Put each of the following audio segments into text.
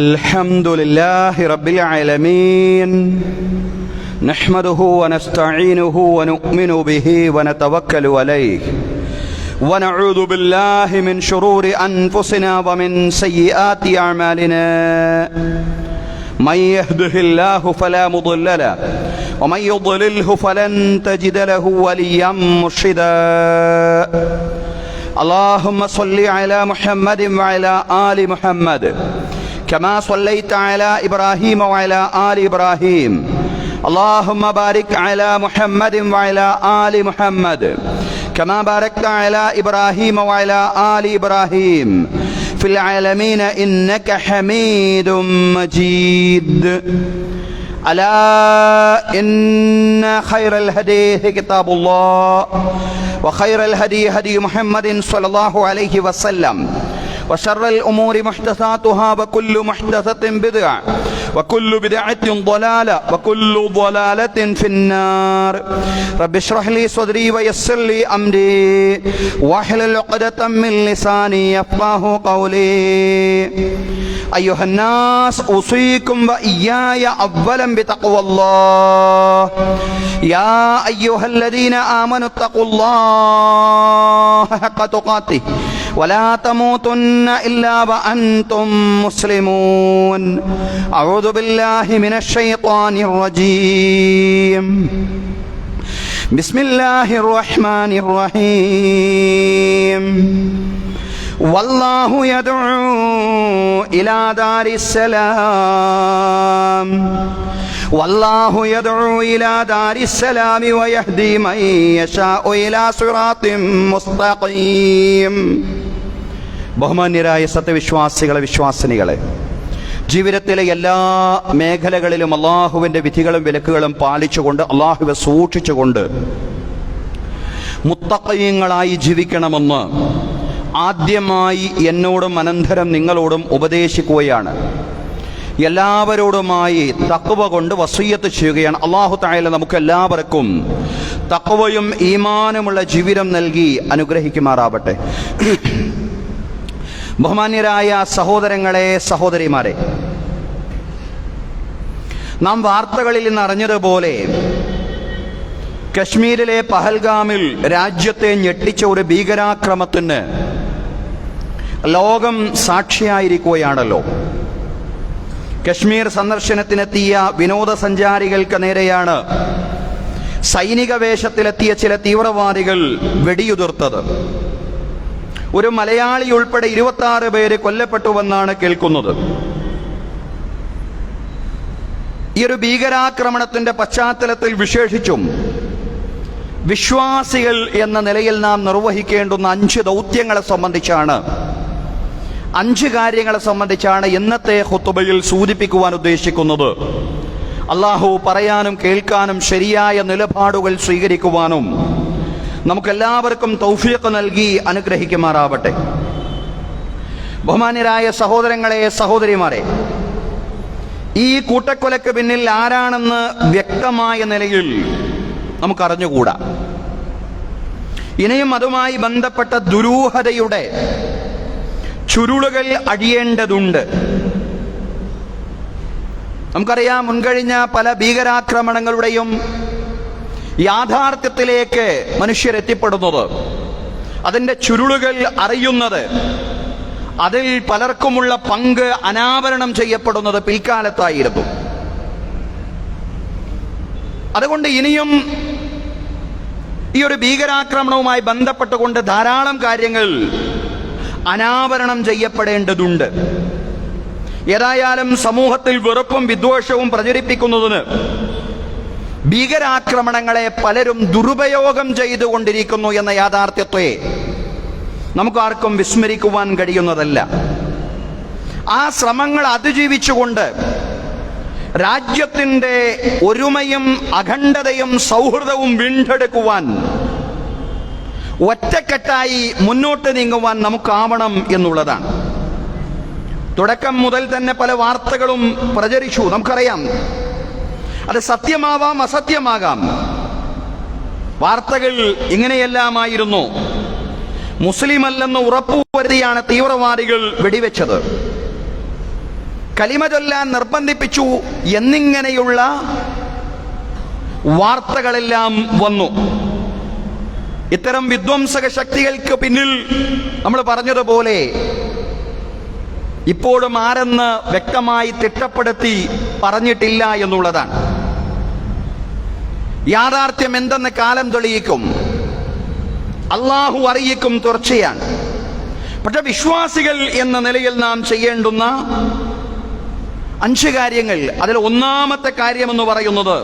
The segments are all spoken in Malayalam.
الحمد لله رب العالمين نحمده ونستعينه ونؤمن به ونتوكل عليه ونعوذ بالله من شرور أنفسنا ومن سيئات أعمالنا من يهده الله فلا مضل له ومن يضلله فلن تجد له وليا مرشدا اللهم صل على محمد وعلى آل محمد كما صليت على إبراهيم وعلى آل إبراهيم اللهم بارك على محمد وعلى آل محمد كما باركت على إبراهيم وعلى آل إبراهيم في العالمين إنك حميد مجيد ألا إن خير الحديث كتاب الله وخير الهدي هدي محمد صلى الله عليه وسلم وشر الأمور محدثاتها وكل محدثة بدعة وكل بدعة ضلالة وكل ضلالة في النار رب اشرح لي صدري ويسر لي أمري واحلل عقدة من لساني يفقهوا قولي أيها الناس أوصيكم وإياي أولا بتقوى الله يا أيها الذين آمنوا اتقوا الله حق تقاته ولا تموتن إلا وأنتم مسلمون أعوذ بالله من الشيطان الرجيم بسم الله الرحمن الرحيم والله يدعو إلى دار السلام والله يدعو إلى دار السلام ويهدي من يشاء إلى صراط مستقيم ബഹുമാന്യരായ സത്യവിശ്വാസികളെ വിശ്വാസിനികളെ, ജീവിതത്തിലെ എല്ലാ മേഖലകളിലും അള്ളാഹുവിൻ്റെ വിധികളും വിലക്കുകളും പാലിച്ചുകൊണ്ട് അള്ളാഹുവെ സൂക്ഷിച്ചുകൊണ്ട് മുത്തഖീങ്ങളായി ജീവിക്കണമെന്ന് ആദ്യമായി എന്നോടും അനന്തരം നിങ്ങളോടും ഉപദേശിക്കുകയാണ്. എല്ലാവരോടുമായി തഖ്വ കൊണ്ട് വസിയ്യത്ത് ചെയ്യുകയാണ്. അല്ലാഹു തആല നമുക്ക് എല്ലാവർക്കും തഖ്വയും ഈമാനുമുള്ള ജീവിതം നൽകി അനുഗ്രഹിക്കുമാറാവട്ടെ. ബഹുമാന്യരായ സഹോദരങ്ങളെ, സഹോദരിമാരെ, നാം വാർത്തകളിൽ നിന്ന് അറിഞ്ഞതുപോലെ കശ്മീരിലെ പഹൽഗാമിൽ രാജ്യത്തെ ഞെട്ടിച്ച ഒരു ഭീകരാക്രമത്തിന് ലോകം സാക്ഷിയായിരിക്കുകയാണല്ലോ. കശ്മീർ സന്ദർശനത്തിനെത്തിയ വിനോദസഞ്ചാരികൾക്ക് നേരെയാണ് സൈനിക വേഷത്തിലെത്തിയ ചില തീവ്രവാദികൾ വെടിയുതിർത്തത്. ഒരു മലയാളി ഉൾപ്പെടെ 26 പേര് കൊല്ലപ്പെട്ടുവെന്നാണ് കേൾക്കുന്നത്. ഈ ഒരു ഭീകരാക്രമണത്തിന്റെ പശ്ചാത്തലത്തിൽ വിശേഷിച്ചും വിശ്വാസികൾ എന്ന നിലയിൽ നാം നിർവഹിക്കേണ്ടുന്ന 5 ദൗത്യങ്ങളെ സംബന്ധിച്ചാണ്, 5 കാര്യങ്ങളെ സംബന്ധിച്ചാണ് ഇന്നത്തെ ഖുതുബയിൽ സൂചിപ്പിക്കുവാൻ ഉദ്ദേശിക്കുന്നത്. അള്ളാഹു പറയാനും കേൾക്കാനും ശരിയായ നിലപാടുകൾ സ്വീകരിക്കുവാനും നമുക്കെല്ലാവർക്കും തൗഫീഖ് നൽകി അനുഗ്രഹിക്കുമാറാവട്ടെ. ബഹുമാന്യരായ സഹോദരങ്ങളെ, സഹോദരിമാരെ, ഈ കൂട്ടക്കൊലയ്ക്ക് പിന്നിൽ ആരാണെന്ന് വ്യക്തമായ നിലയിൽ നമുക്കറിഞ്ഞുകൂടാ. ഇനിയും അതുമായി ബന്ധപ്പെട്ട ദുരൂഹതയുടെ ചുരുളുകൾ അഴിയേണ്ടതുണ്ട്. നമുക്കറിയാം, മുൻകഴിഞ്ഞ പല ഭീകരാക്രമണങ്ങളുടെയും യാഥാർത്ഥ്യത്തിലേക്ക് മനുഷ്യരെത്തിപ്പെടുന്നത്, അതിൻ്റെ ചുരുളുകൾ അറിയുന്നത്, അതിൽ പലർക്കുമുള്ള പങ്ക് അനാവരണം ചെയ്യപ്പെടുന്നത് പിൽക്കാലത്തായിരുന്നു. അതുകൊണ്ട് ഇനിയും ഈ ഒരു ഭീകരാക്രമണവുമായി ബന്ധപ്പെട്ടുകൊണ്ട് ധാരാളം കാര്യങ്ങൾ അനാവരണം ചെയ്യപ്പെടേണ്ടതുണ്ട്. ഏതായാലും സമൂഹത്തിൽ വെറുപ്പും വിദ്വേഷവും പ്രചരിപ്പിക്കുന്നതിന് ഭീകരാക്രമണങ്ങളെ പലരും ദുരുപയോഗം ചെയ്തുകൊണ്ടിരിക്കുന്നു എന്ന യാഥാർത്ഥ്യത്തെ നമുക്കാർക്കും വിസ്മരിക്കുവാൻ കഴിയുന്നതല്ല. ആ ശ്രമങ്ങൾ അതിജീവിച്ചുകൊണ്ട് രാജ്യത്തിൻ്റെ ഒരുമയും അഖണ്ഡതയും സൗഹൃദവും വീണ്ടെടുക്കുവാൻ ഒറ്റക്കെട്ടായി മുന്നോട്ട് നീങ്ങുവാൻ നമുക്കാവണം എന്നുള്ളതാണ്. തുടക്കം മുതൽ തന്നെ പല വാർത്തകളും പ്രചരിച്ചു. നമുക്കറിയാം, അത് സത്യമാവാം, അസത്യമാകാം. വാർത്തകൾ ഇങ്ങനെയെല്ലാമായിരുന്നു. മുസ്ലിമല്ലെന്ന് ഉറപ്പുവരുത്തിയാണ് തീവ്രവാദികൾ വെടിവെച്ചത്. കലിമ ചൊല്ലാൻ നിർബന്ധിപ്പിച്ചു എന്നിങ്ങനെയുള്ള വാർത്തകളെല്ലാം വന്നു. ഇത്തരം വിധ്വംസക ശക്തികൾക്ക് പിന്നിൽ നമ്മൾ പറഞ്ഞതുപോലെ ഇപ്പോഴും ആരെന്ന് വ്യക്തമായി തിട്ടപ്പെടുത്തി പറഞ്ഞിട്ടില്ല എന്നുള്ളതാണ്. യാഥാർത്ഥ്യം എന്തെന്ന് കാലം തെളിയിക്കും, അള്ളാഹു അറിയിക്കും തീർച്ചയാണ്. പക്ഷെ വിശ്വാസികൾ എന്ന നിലയിൽ നാം ചെയ്യേണ്ടുന്ന 5 കാര്യങ്ങൾ, അതിൽ ഒന്നാമത്തെ കാര്യമെന്ന് പറയുന്നത്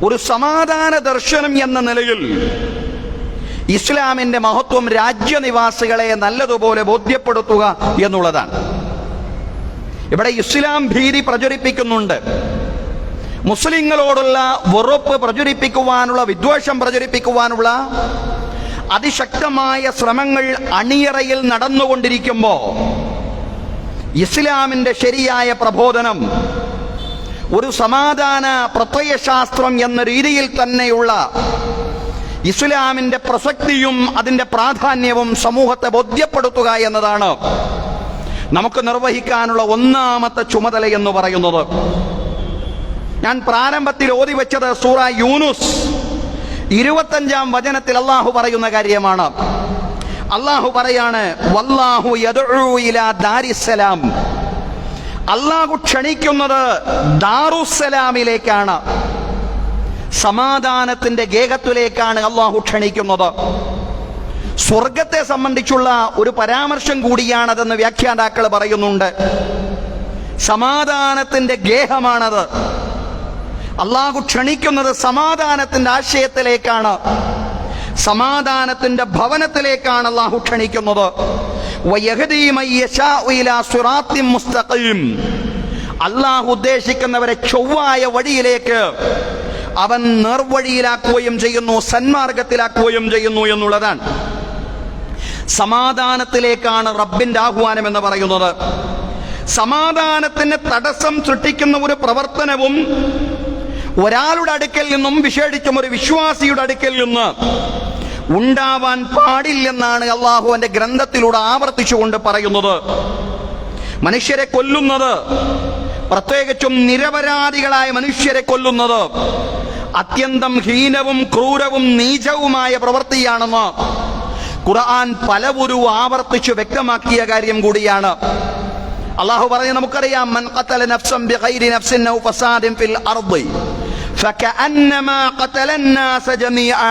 ഒരു സമാധാന ദർശനം എന്ന നിലയിൽ ഇസ്ലാമിന്റെ മഹത്വം രാജ്യനിവാസികളെ നല്ലതുപോലെ ബോധ്യപ്പെടുത്തുക എന്നുള്ളതാണ്. ഇവിടെ ഇസ്ലാം ഭീതി പ്രചരിപ്പിക്കുന്നുണ്ട്. മുസ്ലിങ്ങളോടുള്ള വെറുപ്പ് പ്രചരിപ്പിക്കുവാനുള്ള, വിദ്വേഷം പ്രചരിപ്പിക്കുവാനുള്ള അതിശക്തമായ ശ്രമങ്ങൾ അണിയറയിൽ നടന്നുകൊണ്ടിരിക്കുമ്പോൾ ഇസ്ലാമിന്റെ ശരിയായ പ്രബോധനം ഒരു സമാധാന പ്രത്യയശാസ്ത്രം എന്ന രീതിയിൽ തന്നെയുള്ള ഇസ്ലാമിന്റെ പ്രസക്തിയും അതിന്റെ പ്രാധാന്യവും സമൂഹത്തെ ബോധ്യപ്പെടുത്തുക എന്നതാണ് നമുക്ക് നിർവഹിക്കാനുള്ള ഒന്നാമത്തെ ചുമതല എന്ന് പറയുന്നത്. ഞാൻ പ്രാരംഭത്തിൽ ഓതി വെച്ചത് സൂറ യൂനുസ് 25-ാം വചനത്തിൽ അള്ളാഹു പറയുന്ന കാര്യമാണ്. അള്ളാഹു പറയാണ്, വല്ലാഹു യദ്ഉ ഇലാ ദാരിസ്സലാം. അള്ളാഹു ക്ഷണിക്കുന്നത് ദാറുസ്സലാമിലേക്കാണ്, സമാധാനത്തിന്റെ ഗേഹത്തിലേക്കാണ് അള്ളാഹു ക്ഷണിക്കുന്നത്. സ്വർഗത്തെ സംബന്ധിച്ചുള്ള ഒരു പരാമർശം കൂടിയാണതെന്ന് വ്യാഖ്യാതാക്കൾ പറയുന്നുണ്ട്. സമാധാനത്തിന്റെ ഗേഹമാണത്. അള്ളാഹു ക്ഷണിക്കുന്നത് സമാധാനത്തിന്റെ ആശയത്തിലേക്കാണ്, സമാധാനത്തിന്റെ ഭവനത്തിലേക്കാണ് അള്ളാഹു ക്ഷണിക്കുന്നത്. അള്ളാഹു ഉദ്ദേശിക്കുന്നവരെ ചൊവ്വായ വഴിയിലേക്ക് അവൻ നേർവഴിയിലാക്കുകയും ചെയ്യുന്നു, സന്മാർഗത്തിലാക്കുകയും ചെയ്യുന്നു എന്നുള്ളതാണ്. സമാധാനത്തിലേക്കാണ് റബ്ബിന്റെ ആഹ്വാനം എന്ന് പറയുന്നത്. സമാധാനത്തിന് തടസ്സം സൃഷ്ടിക്കുന്ന ഒരു പ്രവർത്തനവും ഒരാളുടെ അടുക്കൽ നിന്നും, വിശേഷിച്ചും ഒരു വിശ്വാസിയുടെ അടുക്കൽ നിന്ന് ഉണ്ടാവാൻ പാടില്ലെന്നാണ് അള്ളാഹുവിന്റെ ഗ്രന്ഥത്തിലൂടെ ആവർത്തിച്ചുകൊണ്ട് പറയുന്നത്. മനുഷ്യരെ കൊല്ലുന്നത്, പ്രത്യേകിച്ചും നിരപരാധികളായ മനുഷ്യരെ കൊല്ലുന്നത് അത്യന്തം ഹീനവും ക്രൂരവും നീചവുമായ പ്രവൃത്തിയാണെന്ന് ഖുർആൻ പലവരും ആവർത്തിച്ചു വ്യക്തമാക്കിയ കാര്യം കൂടിയാണ്. അള്ളാഹു പറഞ്ഞു, നമുക്കറിയാം, മൻ ഖതല നഫ്സൻ ബിഗൈരി നഫ്സിൻ ഔ ഫസാദിൻ ഫിൽ അർദി ഫകഅന്നമാ ഖതല അന്നാസ ജമീഅ.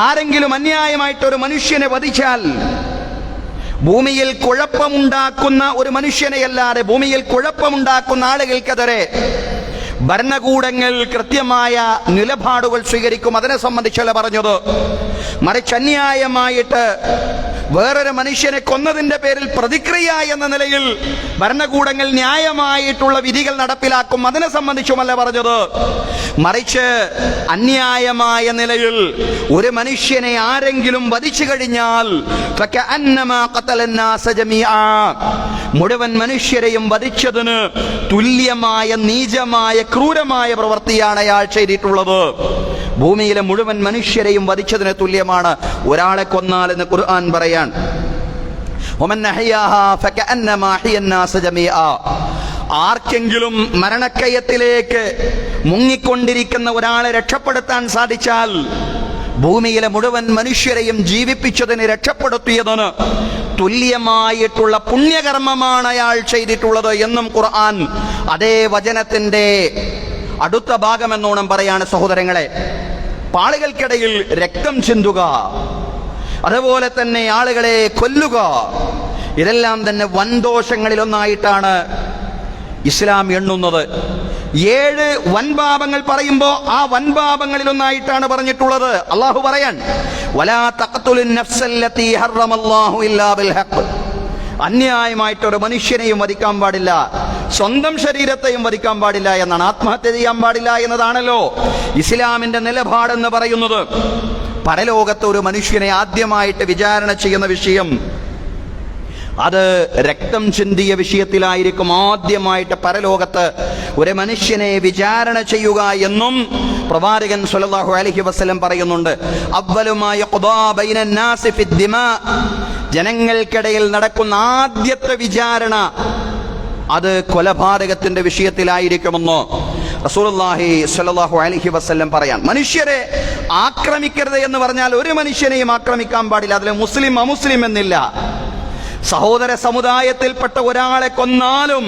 ആരെങ്കിലും അന്യായമായിട്ട് ഒരു മനുഷ്യനെ വധിച്ചാൽ, ഭൂമിയിൽ കുഴപ്പമുണ്ടാക്കുന്ന ഒരു മനുഷ്യനെയല്ലാതെ ഭൂമിയിൽ കുഴപ്പമുണ്ടാക്കുന്ന ആളുകൾക്കെതിരെ ഭരണകൂടങ്ങൾ കൃത്യമായ നിലപാടുകൾ സ്വീകരിക്കും. അതിനെ സംബന്ധിച്ചല്ല പറഞ്ഞത്. മറിച്ച് അന്യായമായിട്ട് വേറൊരു മനുഷ്യനെ കൊന്നതിന്റെ പേരിൽ പ്രതിക്രിയ എന്ന നിലയിൽ ഭരണകൂടങ്ങൾ ന്യായമായിട്ടുള്ള വിധികൾ നടപ്പിലാക്കും. അതിനെ സംബന്ധിച്ചുമല്ല പറഞ്ഞത്. മറിച്ച് അന്യായമായ നിലയിൽ ഒരു മനുഷ്യനെ ആരെങ്കിലും വധിച്ചു കഴിഞ്ഞാൽ മുഴുവൻ മനുഷ്യരെയും വധിച്ചതിന് തുല്യമായ നീചമായ ക്രൂരമായ പ്രവൃത്തിയാണ് അയാൾ ചെയ്തിട്ടുള്ളത്. ഭൂമിയിലെ മുഴുവൻ മനുഷ്യരെയും വധിച്ചതിന് തുല്യമാണ് ഒരാളെ കൊന്നാൽ എന്ന് ഖുർആൻ പറയാൻ. ആർക്കെങ്കിലും മരണക്കയത്തിലേക്ക് മുങ്ങിക്കൊണ്ടിരിക്കുന്ന ഒരാളെ രക്ഷപ്പെടുത്താൻ സാധിച്ചാൽ ഭൂമിയിലെ മുഴുവൻ മനുഷ്യരെയും ജീവിപ്പിച്ചതിന്, രക്ഷപ്പെടുത്തിയതിന് തുല്യമായിട്ടുള്ള പുണ്യകർമ്മമാണ് അയാൾ ചെയ്തിട്ടുള്ളത് എന്നും ഖുർആൻ അതേ വചനത്തിന്റെ അടുത്ത ഭാഗമെന്നോണം പറയാണ്. സഹോദരങ്ങളെ, പാളുകൾക്കിടയിൽ രക്തം ചിന്തുക, അതുപോലെ തന്നെ ആളുകളെ കൊല്ലുക, ഇതെല്ലാം തന്നെ വൻദോഷങ്ങളിലൊന്നായിട്ടാണ് ഇസ്ലാം എണ്ണുന്നത്. 7 വൻപാപങ്ങൾ പറയുമ്പോൾ ആ വൻപാപങ്ങളിലൊന്നായിട്ടാണ് പറഞ്ഞിട്ടുള്ളത്. അള്ളാഹു പറയാൻ, വലാ തഖ്തുലുൻ നഫ്സല്ലതീ ഹറമല്ലാഹു ഇല്ലാ ബിൽ ഹഖ്. അന്യായമായിട്ടൊരു മനുഷ്യനെയും വധിക്കാൻ പാടില്ല, സ്വന്തം ശരീരത്തെയും വധിക്കാൻ പാടില്ല എന്നാണ്. ആത്മഹത്യ ചെയ്യാൻ പാടില്ല എന്നതാണല്ലോ ഇസ്ലാമിന്റെ നിലപാടെന്ന് പറയുന്നത്. പരലോകത്ത് ഒരു മനുഷ്യനെ ആദ്യമായിട്ട് വിചാരണ ചെയ്യുന്ന വിഷയം അത് രക്തം ചിന്തിയ വിഷയത്തിലായിരിക്കും. ആദ്യമായിട്ട് പരലോകത്ത് ഒരു മനുഷ്യനെ വിചാരണ ചെയ്യുക എന്നും പ്രവാചകൻ സ്വല്ലല്ലാഹു അലൈഹി വസല്ലം പറയുന്നുണ്ട്. അവ്വലുമാ യഖ്ദാ ബൈനൻ നാസി ഫിദ്ദിമാ. ജനങ്ങൾക്കിടയിൽ നടക്കുന്ന ആദ്യത്തെ വിചാരണ അത് കൊലപാതകത്തിന്റെ വിഷയത്തിലായിരിക്കുമെന്ന് റസൂലുള്ളാഹി സ്വല്ലല്ലാഹു അലൈഹി വസല്ലം പറയാൻ. മനുഷ്യരെ ആക്രമിക്കരുത് എന്ന് പറഞ്ഞാൽ ഒരു മനുഷ്യനെയും ആക്രമിക്കാൻ പാടില്ല. അതിൽ മുസ്ലിം അമുസ്ലിം എന്നില്ല. സഹോദര സമുദായത്തിൽപ്പെട്ട ഒരാളെ കൊന്നാലും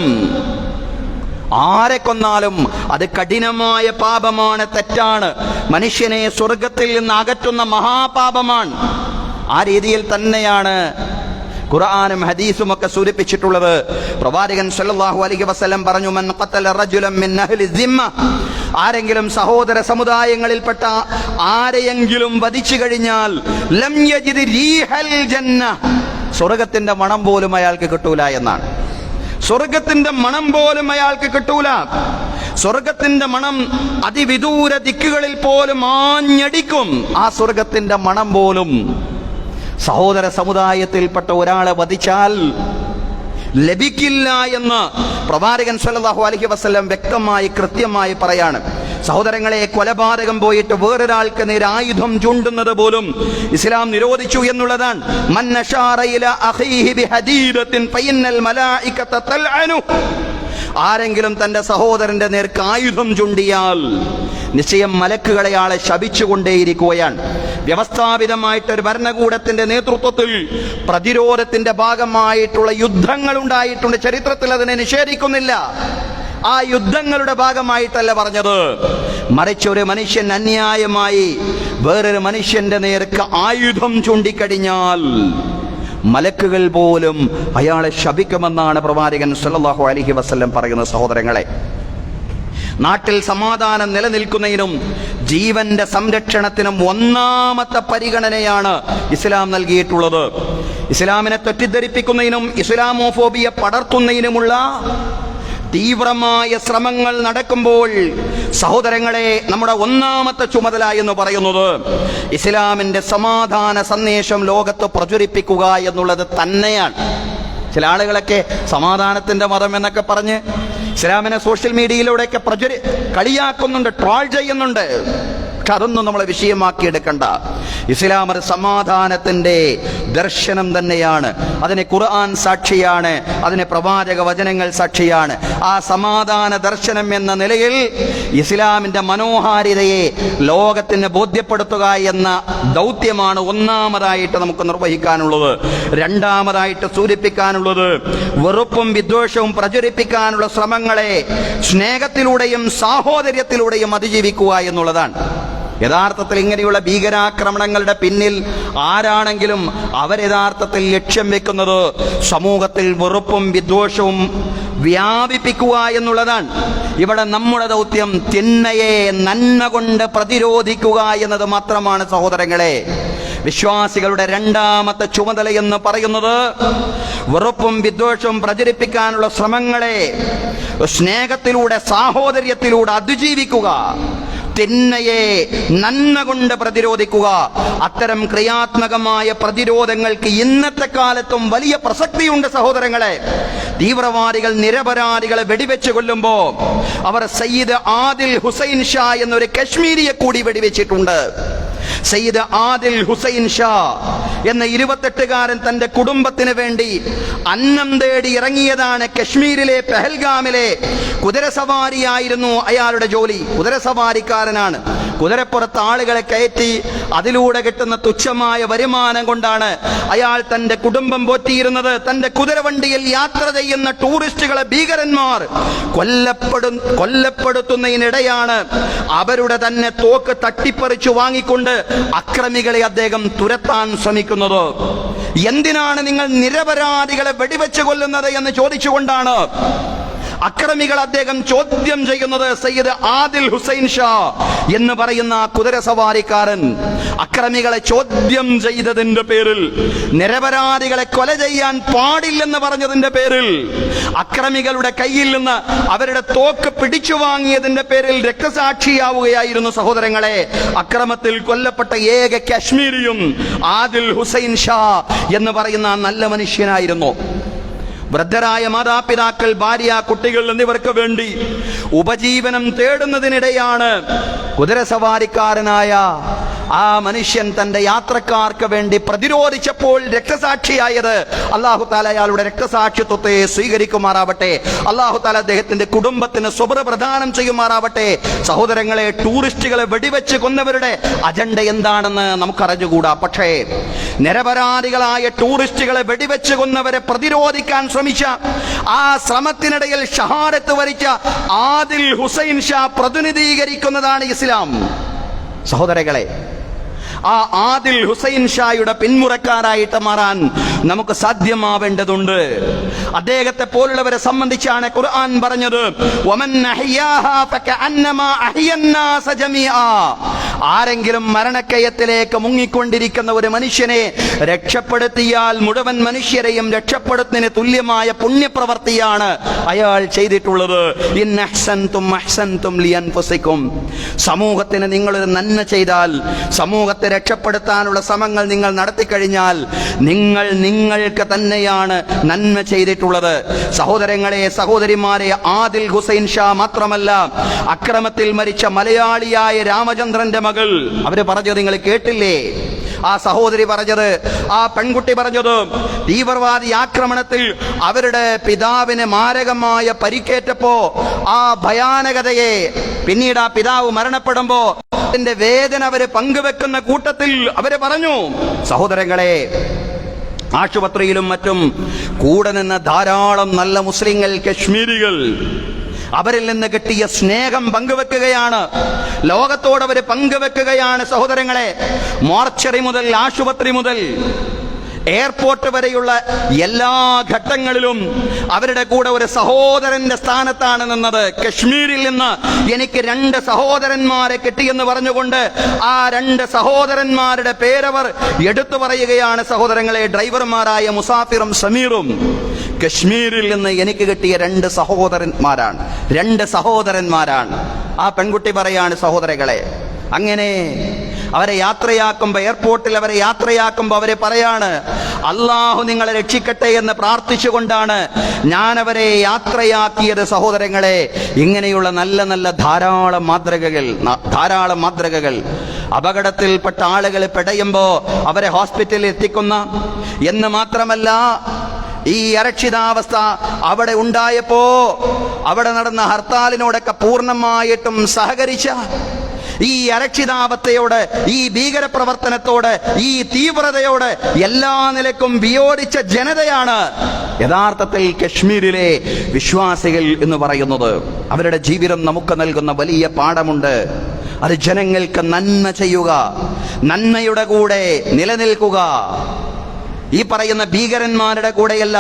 ആരെ കൊന്നാലും അത് കഠിനമായ പാപമാണ്, തെറ്റാണ്, മനുഷ്യനെ സ്വർഗത്തിൽ നിന്ന് അകറ്റുന്ന മഹാപാപമാണ്. ആ രീതിയിൽ തന്നെയാണ് ഖുർആനും ഹദീസും ഒക്കെ സൂചിപ്പിച്ചിട്ടുള്ളത്. പ്രവാചകൻ സല്ലല്ലാഹു അലൈഹി വസല്ലം പറഞ്ഞു, മൻ ഖതല റജുലൻ മിൻ അഹ്ലി സിമ്മ, ആരെങ്കിലും സഹോദര സമുദായങ്ങളിൽപ്പെട്ട ആരെയെങ്കിലും വധിച്ചു കഴിഞ്ഞാൽ ലം യജിദ് റീഹൽ ജന്ന, സ്വർഗത്തിന്റെ മണം പോലും അയാൾക്ക് കിട്ടൂല എന്നാണ്. സ്വർഗത്തിന്റെ മണം പോലും അയാൾക്ക് കിട്ടൂല. സ്വർഗത്തിന്റെ മണം അതിവിദൂര ദിക്കുകളിൽ പോലും ആഞ്ഞടിക്കും. ആ സ്വർഗത്തിന്റെ മണം പോലും സഹോദര സമുദായത്തിൽപ്പെട്ട ഒരാളെ വധിച്ചാൽ ലഭിക്കില്ല എന്ന് പ്രവാചകൻ സല്ലല്ലാഹു അലൈഹി വസല്ലം വ്യക്തമായി കൃത്യമായി പറയാണ്. സഹോദരങ്ങളെ, കൊലപാതകം പോയിട്ട് വേറൊരാൾക്ക് നേരെ ആയുധം ചൂണ്ടുന്നത് പോലും ഇസ്ലാം നിരോധിച്ചു എന്നുള്ളതാണ്. മൻ അശാറ ഇലാ അഖീഹി ബിഹദീദത്തിൻ ഫഇന്നൽ മലായികത തൽഅനു, ആരെങ്കിലും തന്റെ സഹോദരന്റെ നേർക്ക് ആയുധം ചൂണ്ടിയാൽ നിശ്ചയം മലക്കുകൾ അയാളെ ശപിച്ചുകൊണ്ടേയിരിക്കുകയാണ്. വ്യവസ്ഥാപിതമായിട്ടൊരു ഭരണകൂടത്തിന്റെ നേതൃത്വത്തിൽ പ്രതിരോധത്തിന്റെ ഭാഗമായിട്ടുള്ള യുദ്ധങ്ങൾ ഉണ്ടായിട്ടുണ്ട്. ചരിത്രത്തിൽ അതിനെ നിഷേധിക്കുന്നില്ല. ആ യുദ്ധങ്ങളുടെ ഭാഗമായിട്ടല്ല പറഞ്ഞത്, മറിച്ച് ഒരു മനുഷ്യൻ അന്യായമായി വേറൊരു മനുഷ്യന്റെ നേർക്ക് ആയുധം ചൂണ്ടിക്കഴിഞ്ഞാൽ മലക്കുകൾ പോലും അയാളെ ശപിക്കുമെന്നാണ് പ്രവാചകൻ സല്ലല്ലാഹു അലൈഹി വസല്ലം പറയുന്നത്. സഹോദരങ്ങളെ, നാട്ടിൽ സമാധാനം നിലനിൽക്കുന്നതിനും ജീവന്റെ സംരക്ഷണത്തിനും ഒന്നാമത്തെ പരിഗണനയാണ് ഇസ്ലാം നൽകിയിട്ടുള്ളത്. ഇസ്ലാമിനെ തെറ്റിദ്ധരിപ്പിക്കുന്നതിനും ഇസ്ലാമോഫോബിയ പടർത്തുന്നതിനുമുള്ള തീവ്രമായ ശ്രമങ്ങൾ നടക്കുമ്പോൾ സഹോദരങ്ങളെ, നമ്മുടെ ഒന്നാമത്തെ ചുമതല എന്ന് പറയുന്നത് ഇസ്ലാമിന്റെ സമാധാന സന്ദേശം ലോകത്ത് പ്രചരിപ്പിക്കുക എന്നുള്ളത് തന്നെയാണ്. ചില ആളുകളൊക്കെ സമാധാനത്തിന്റെ മതം എന്നൊക്കെ പറഞ്ഞ് ഇസ്ലാമിനെ സോഷ്യൽ മീഡിയയിലൂടെയൊക്കെ കളിയാക്കുന്നുണ്ട്, ട്രോൾ ചെയ്യുന്നുണ്ട്. പക്ഷെ അതൊന്നും നമ്മളെ വിഷയമാക്കി എടുക്കണ്ട. ഇസ്ലാം ഒരു സമാധാനത്തിന്റെ ദർശനം തന്നെയാണ്. അതിന് ഖുർആൻ സാക്ഷിയാണ്, അതിന് പ്രവാചക വചനങ്ങൾ സാക്ഷിയാണ്. ആ സമാധാന ദർശനം എന്ന നിലയിൽ ഇസ്ലാമിന്റെ മനോഹാരിതയെ ലോകത്തിന് ബോധ്യപ്പെടുത്തുക എന്ന ദൗത്യമാണ് ഒന്നാമതായിട്ട് നമുക്ക് നിർവഹിക്കാനുള്ളത്. രണ്ടാമതായിട്ട് സൂചിപ്പിക്കാനുള്ളത് വെറുപ്പും വിദ്വേഷവും പ്രചരിപ്പിക്കാനുള്ള ശ്രമങ്ങളെ സ്നേഹത്തിലൂടെയും സാഹോദര്യത്തിലൂടെയും അതിജീവിക്കുക എന്നുള്ളതാണ്. യഥാർത്ഥത്തിൽ ഇങ്ങനെയുള്ള ഭീകരാക്രമണങ്ങളുടെ പിന്നിൽ ആരാണെങ്കിലും അവർ യഥാർത്ഥത്തിൽ ലക്ഷ്യം വെക്കുന്നത് സമൂഹത്തിൽ വെറുപ്പും വിദ്വേഷവും വ്യാപിപ്പിക്കുക എന്നുള്ളതാണ്. ഇവിടെ നമ്മുടെ ദൗത്യം തിന്മയെ നന്മ കൊണ്ട് പ്രതിരോധിക്കുക എന്നത് മാത്രമാണ്. സഹോദരങ്ങളെ, വിശ്വാസികളുടെ രണ്ടാമത്തെ ചുമതല എന്ന് പറയുന്നത് വെറുപ്പും വിദ്വേഷവും പ്രചരിപ്പിക്കാനുള്ള ശ്രമങ്ങളെ സ്നേഹത്തിലൂടെ സാഹോദര്യത്തിലൂടെ അതിജീവിക്കുക, തിന്മയെ നന്മ കൊണ്ട് പ്രതിരോധിക്കുക. അത്തരം ക്രിയാത്മകമായ പ്രതിരോധങ്ങൾക്ക് ഇന്നത്തെ കാലത്തും വലിയ പ്രസക്തിയുണ്ട്. സഹോദരങ്ങളെ, തീവ്രവാദികൾ നിരപരാധികളെ വെടിവെച്ച് കൊല്ലുമ്പോ അവർ സയ്യിദ് ആദിൽ ഹുസൈൻ ഷാ എന്നൊരു കശ്മീരിയെ കൂടി വെടിവെച്ചിട്ടുണ്ട്. സയ്യിദ് ആദിൽ ഹുസൈൻ ഷാ എന്ന 28കാരൻ തന്റെ കുടുംബത്തിന് വേണ്ടി അന്നം തേടി ഇറങ്ങിയതാണ്. കശ്മീരിലെ പെഹൽഗാമിലെ കുതിരസവാരിയായിരുന്നു അയാളുടെ ജോലി. കുതിരസവാരിക്കാരനാണ്. കുതിരപ്പുറത്ത് ആളുകളെ കയറ്റി അതിലൂടെ കിട്ടുന്ന തുച്ഛമായ വരുമാനം കൊണ്ടാണ് അയാൾ തന്റെ കുടുംബം പോറ്റിയിരുന്നത്. തന്റെ കുതിരവണ്ടിയിൽ യാത്ര ചെയ്യുന്ന ടൂറിസ്റ്റുകളെ ഭീകരന്മാർ കൊല്ലപ്പെടുത്തുന്നതിനിടെയാണ് അവരുടെ തന്നെ തോക്ക് തട്ടിപ്പറിച്ചു വാങ്ങിക്കൊണ്ട് അക്രമികളെ അദ്ദേഹം തുരത്താൻ ശ്രമിക്കുന്നത്. എന്തിനാണ് നിങ്ങൾ നിരപരാധികളെ വെടിവെച്ച് കൊല്ലുന്നത് എന്ന് ചോദിച്ചുകൊണ്ടാണ് അക്രമികൾ അദ്ദേഹം ചോദ്യം ചെയ്യുന്നത്. സയ്യിദ് ആദിൽ ഹുസൈൻ ഷാ എന്ന് പറയുന്ന കുതിരസവാരിക്കാരൻ അക്രമികളെ ചോദ്യം ചെയ്തതിന്റെ പേരിൽ, നിരപരാധികളെ കൊല ചെയ്യാൻ പാടില്ലെന്ന് പറഞ്ഞതിന്റെ പേരിൽ, അക്രമികളുടെ കയ്യിൽ നിന്ന് അവരുടെ തോക്ക് പിടിച്ചു വാങ്ങിയതിന്റെ പേരിൽ രക്തസാക്ഷിയാവുകയായിരുന്നു. സഹോദരങ്ങളെ, അക്രമത്തിൽ കൊല്ലപ്പെട്ട ഏക കാശ്മീരിയും ആദിൽ ഹുസൈൻ ഷാ എന്ന് പറയുന്ന നല്ല മനുഷ്യനായിരുന്നു. വൃദ്ധരായ മാതാപിതാക്കൾ, ഭാര്യ, കുട്ടികൾ എന്നിവർക്ക് വേണ്ടി ഉപജീവനം തേടുന്നതിനിടെയാണ് കുതിരസവാരിക്കാരനായ ആ മനുഷ്യൻ തന്റെ യാത്രക്കാർക്ക് വേണ്ടി പ്രതിരോധിച്ചപ്പോൾ രക്തസാക്ഷിയായത്, അല്ലാഹു തആല അയാളുടെ രക്തസാക്ഷിത്വത്തെ സ്വീകരിക്കുമാറാവട്ടെ. അല്ലാഹു തആല അദ്ദേഹത്തിന്റെ കുടുംബത്തിന് സ്വബർ പ്രദാനം ചെയ്യുമാറാവട്ടെ. സഹോദരങ്ങളെ, ടൂറിസ്റ്റുകളെ വെടിവെച്ച് കൊന്നവരുടെ അജണ്ട എന്താണെന്ന് നമുക്കറിഞ്ഞുകൂടാ. പക്ഷേ നിരപരാധികളായ ടൂറിസ്റ്റുകളെ വെടിവെച്ച് കൊന്നവരെ പ്രതിരോധിക്കാൻ ശ്രമിച്ച, ആ ശ്രമത്തിനിടയിൽ ഷഹാദത്ത് വരിച്ച ആദിൽ ഹുസൈൻ ഷാ പ്രതിനിധീകരിക്കുന്നതാണ് ഇസ്ലാം. സഹോദരങ്ങളെ, ആ ആദിൽ ഹുസൈൻ ഷായുടെ പിന്മുറക്കാരായിട്ട് മാറാൻ നമുക്ക് സാധ്യമാവേണ്ടതുണ്ട്. അദ്ദേഹത്തെ പോലുള്ളവരെ സംബന്ധിച്ചാണ് ഖുർആൻ പറഞ്ഞത്, വമൻ അഹ്യാഹാ ഫകഅന്നമാ അഹ്യന്നാസ ജമീആ. ആരെങ്കിലും മരണക്കയത്തിലേക്ക് മുങ്ങിക്കൊണ്ടിരിക്കുന്ന ഒരു മനുഷ്യനെ രക്ഷപ്പെടുത്തിയാൽ മുഴുവൻ മനുഷ്യരെയും രക്ഷപ്പെടുത്തുന്നതിന് തുല്യമായ പുണ്യപ്രവർത്തിയാണ് അയാൾ ചെയ്തിട്ടുള്ളത്. ഇൻ അഹ്സൻതും അഹ്സൻതും ലിഅൻഫുസികും. സമൂഹത്തിന് നിങ്ങളൊരു നന്മ ചെയ്താൽ, സമൂഹത്തെ രക്ഷപ്പെടുത്താനുള്ള ശ്രമങ്ങൾ നിങ്ങൾ നടത്തിക്കഴിഞ്ഞാൽ നിങ്ങൾക്ക് തന്നെയാണ് നന്മ ചെയ്തിട്ടുള്ളത്. സഹോദരങ്ങളെ, സഹോദരിമാരെ, ആദിൽ ഹുസൈൻ ഷാ മാത്രമല്ല, അക്രമത്തിൽ മരിച്ച മലയാളിയായ രാമചന്ദ്രന്റെ മകൾ, അവര് പറഞ്ഞത് നിങ്ങൾ കേട്ടില്ലേ? ആ സഹോദരി പറഞ്ഞത്, ആ പെൺകുട്ടി പറഞ്ഞത്, തീവ്രവാദി ആക്രമണത്തിൽ അവരുടെ പിതാവിന് മാരകമായ പരിക്കേറ്റപ്പോ ആ ഭയാനകതയെ, പിന്നീട് ആ പിതാവ് മരണപ്പെടുമ്പോ അതിന്റെ വേദന അവര് പങ്കുവെക്കുന്ന കൂട്ടത്തിൽ അവര് പറഞ്ഞു, സഹോദരങ്ങളെ, ആശുപത്രിയിലും മറ്റും കൂടെ നിന്ന് ധാരാളം നല്ല മുസ്ലിങ്ങൾ, കശ്മീരികൾ അവരിൽ നിന്ന് കിട്ടിയ സ്നേഹം പങ്കുവെക്കുകയാണ്, ലോകത്തോട് അവർ പങ്കുവെക്കുകയാണ്. സഹോദരങ്ങളെ, മോർച്ചറി മുതൽ ആശുപത്രി മുതൽ എയർപോർട്ട് വരെയുള്ള എല്ലാ ഘട്ടങ്ങളിലും അവരുടെ കൂടെ ഒരു സഹോദരന്റെ സ്ഥാനത്താണ് നിന്നത്. കശ്മീരിൽ നിന്ന് എനിക്ക് 2 സഹോദരന്മാരെ കിട്ടിയെന്ന് പറഞ്ഞുകൊണ്ട് ആ 2 സഹോദരന്മാരുടെ പേരവർ എടുത്തു പറയുകയാണ്. സഹോദരങ്ങളെ, ഡ്രൈവർമാരായ മുസാഫിറും സമീറും കശ്മീരിൽ നിന്ന് എനിക്ക് കിട്ടിയ 2 സഹോദരന്മാരാണ്. ആ പെൺകുട്ടി പറയാണ്, സഹോദരങ്ങളെ, അങ്ങനെ അവരെ യാത്രയാക്കുമ്പോ, എയർപോർട്ടിൽ അവരെ യാത്രയാക്കുമ്പോ അവരെ പറയാണ്, അള്ളാഹു നിങ്ങളെ രക്ഷിക്കട്ടെ എന്ന് പ്രാർത്ഥിച്ചുകൊണ്ടാണ് ഞാൻ അവരെ യാത്രയാക്കിയത്. സഹോദരങ്ങളെ, ഇങ്ങനെയുള്ള നല്ല നല്ല ധാരാളം മാതൃകകൾ അപകടത്തിൽപ്പെട്ട ആളുകൾ പെടയുമ്പോ അവരെ ഹോസ്പിറ്റലിൽ എത്തിക്കുന്ന, എന്ന് മാത്രമല്ല, ഈ അരക്ഷിതാവസ്ഥ അവിടെ ഉണ്ടായപ്പോ അവിടെ നടന്ന ഹർത്താലിനോടൊക്കെ പൂർണ്ണമായിട്ടും സഹകരിച്ച, ഈ അരക്ഷിതാവസ്ഥയോട്, ഈ ഭീകരപ്രവർത്തനത്തോട്, ഈ തീവ്രതയോട് എല്ലാ നിലക്കും വിയോജിച്ച ജനതയാണ് യഥാർത്ഥത്തിൽ കശ്മീരിലെ വിശ്വാസികൾ എന്ന് പറയുന്നത്. അവരുടെ ജീവിതം നമുക്ക് നൽകുന്ന വലിയ പാഠമുണ്ട്. അത് ജനങ്ങൾക്ക് നന്മ ചെയ്യുക, നന്മയുടെ കൂടെ നിലനിൽക്കുക. ഈ പറയുന്ന ഭീകരന്മാരുടെ കൂടെയല്ല,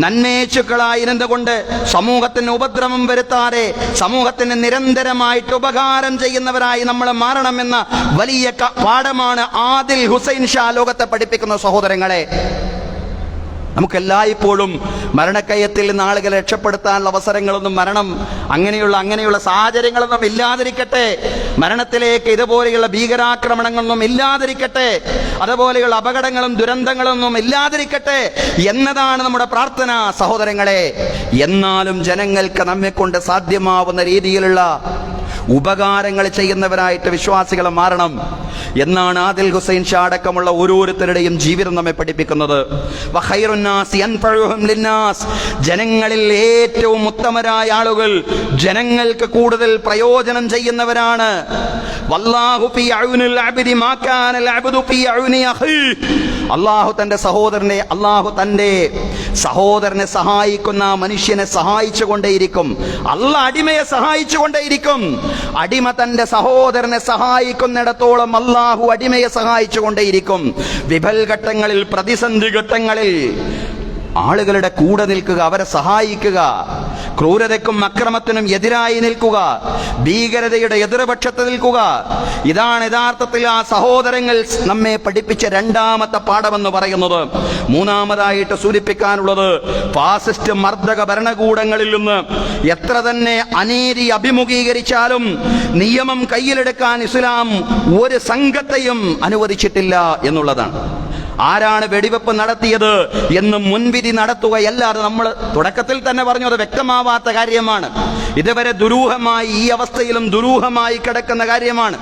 നന്മേച്ചുക്കളായിരുന്നുകൊണ്ട് സമൂഹത്തിന് ഉപദ്രവം വരുത്താതെ സമൂഹത്തിന് നിരന്തരമായിട്ട് ഉപകാരം ചെയ്യുന്നവരായി നമ്മൾ മാറണമെന്ന വലിയ പാഠമാണ് ആദിൽ ഹുസൈൻ ഷാ ലോകത്തെ പഠിപ്പിക്കുന്ന. സഹോദരങ്ങളെ, നമുക്കെല്ലായ്പ്പോഴും മരണക്കയത്തിൽ നിന്ന് ആളുകളെ രക്ഷപ്പെടുത്താനുള്ള അവസരങ്ങളൊന്നും, അങ്ങനെയുള്ള സാഹചര്യങ്ങളൊന്നും ഇല്ലാതിരിക്കട്ടെ. മരണത്തിലേക്ക് ഇതുപോലെയുള്ള ഭീകരാക്രമണങ്ങളൊന്നും ഇല്ലാതിരിക്കട്ടെ. അതുപോലെയുള്ള അപകടങ്ങളും ദുരന്തങ്ങളൊന്നും ഇല്ലാതിരിക്കട്ടെ എന്നതാണ് നമ്മുടെ പ്രാർത്ഥന. സഹോദരങ്ങളെ, എന്നാലും ജനങ്ങൾക്ക് നമ്മെക്കൊണ്ട് സാധ്യമാവുന്ന രീതിയിലുള്ള ഉപകാരങ്ങൾ ചെയ്യുന്നവരായിട്ട് വിശ്വാസികൾ മാറണം എന്നാണ് ആദിൽ ഹുസൈൻ ഷാ അടക്കമുള്ള ഓരോരുത്തരുടെയും ജീവിതം നമ്മെ പഠിപ്പിക്കുന്നത്. ജനങ്ങളിൽ ഏറ്റവും ഉത്തമരായ ആളുകൾ ജനങ്ങൾക്ക് കൂടുതൽ പ്രയോജനം ചെയ്യുന്നവരാണ്. അള്ളാഹു തന്റെ സഹോദരനെ സഹായിക്കുന്ന മനുഷ്യനെ സഹായിച്ചുകൊണ്ടേയിരിക്കും. അള്ളാഹ് അടിമയെ സഹായിച്ചുകൊണ്ടേയിരിക്കും. അടിമ തന്റെ സഹോദരനെ സഹായിക്കുന്നിടത്തോളം അള്ളാഹു അടിമയെ സഹായിച്ചുകൊണ്ടേയിരിക്കും. വിഫൽഘട്ടങ്ങളിൽ, പ്രതിസന്ധി ഘട്ടങ്ങളിൽ ആളുകളുടെ കൂടെ നിൽക്കുക, അവരെ സഹായിക്കുക, ക്രൂരതയ്ക്കും അക്രമത്തിനും എതിരായി നിൽക്കുക, ഭീകരതയുടെ എതിർപക്ഷത്ത് നിൽക്കുക. ഇതാണ് യഥാർത്ഥത്തിൽ ആ സഹോദരങ്ങൾ നമ്മെ പഠിപ്പിച്ച 2ാമത്തെ പാഠമെന്ന് പറയുന്നത്. 3ാമതായിട്ട് സൂചിപ്പിക്കാനുള്ളത്, ഫാസിസ്റ്റ് മർദ്ദക ഭരണകൂടങ്ങളിൽ നിന്ന് എത്ര തന്നെ അനീതി അഭിമുഖീകരിച്ചാലും നിയമം കയ്യിലെടുക്കാൻ ഇസ്ലാം ഒരു സംഘത്തെയും അനുവദിച്ചിട്ടില്ല എന്നുള്ളതാണ്. ആരാണ് വെടിവെപ്പ് നടത്തിയത് എന്ന് മുൻവിധി നടത്തുകയല്ലാതെ, നമ്മൾ തുടക്കത്തിൽ തന്നെ പറഞ്ഞു അത് വ്യക്തമാവാത്ത കാര്യമാണ്. ഇതുവരെ ദുരൂഹമായി, ഈ അവസ്ഥയിലും ദുരൂഹമായി കിടക്കുന്ന കാര്യമാണ്.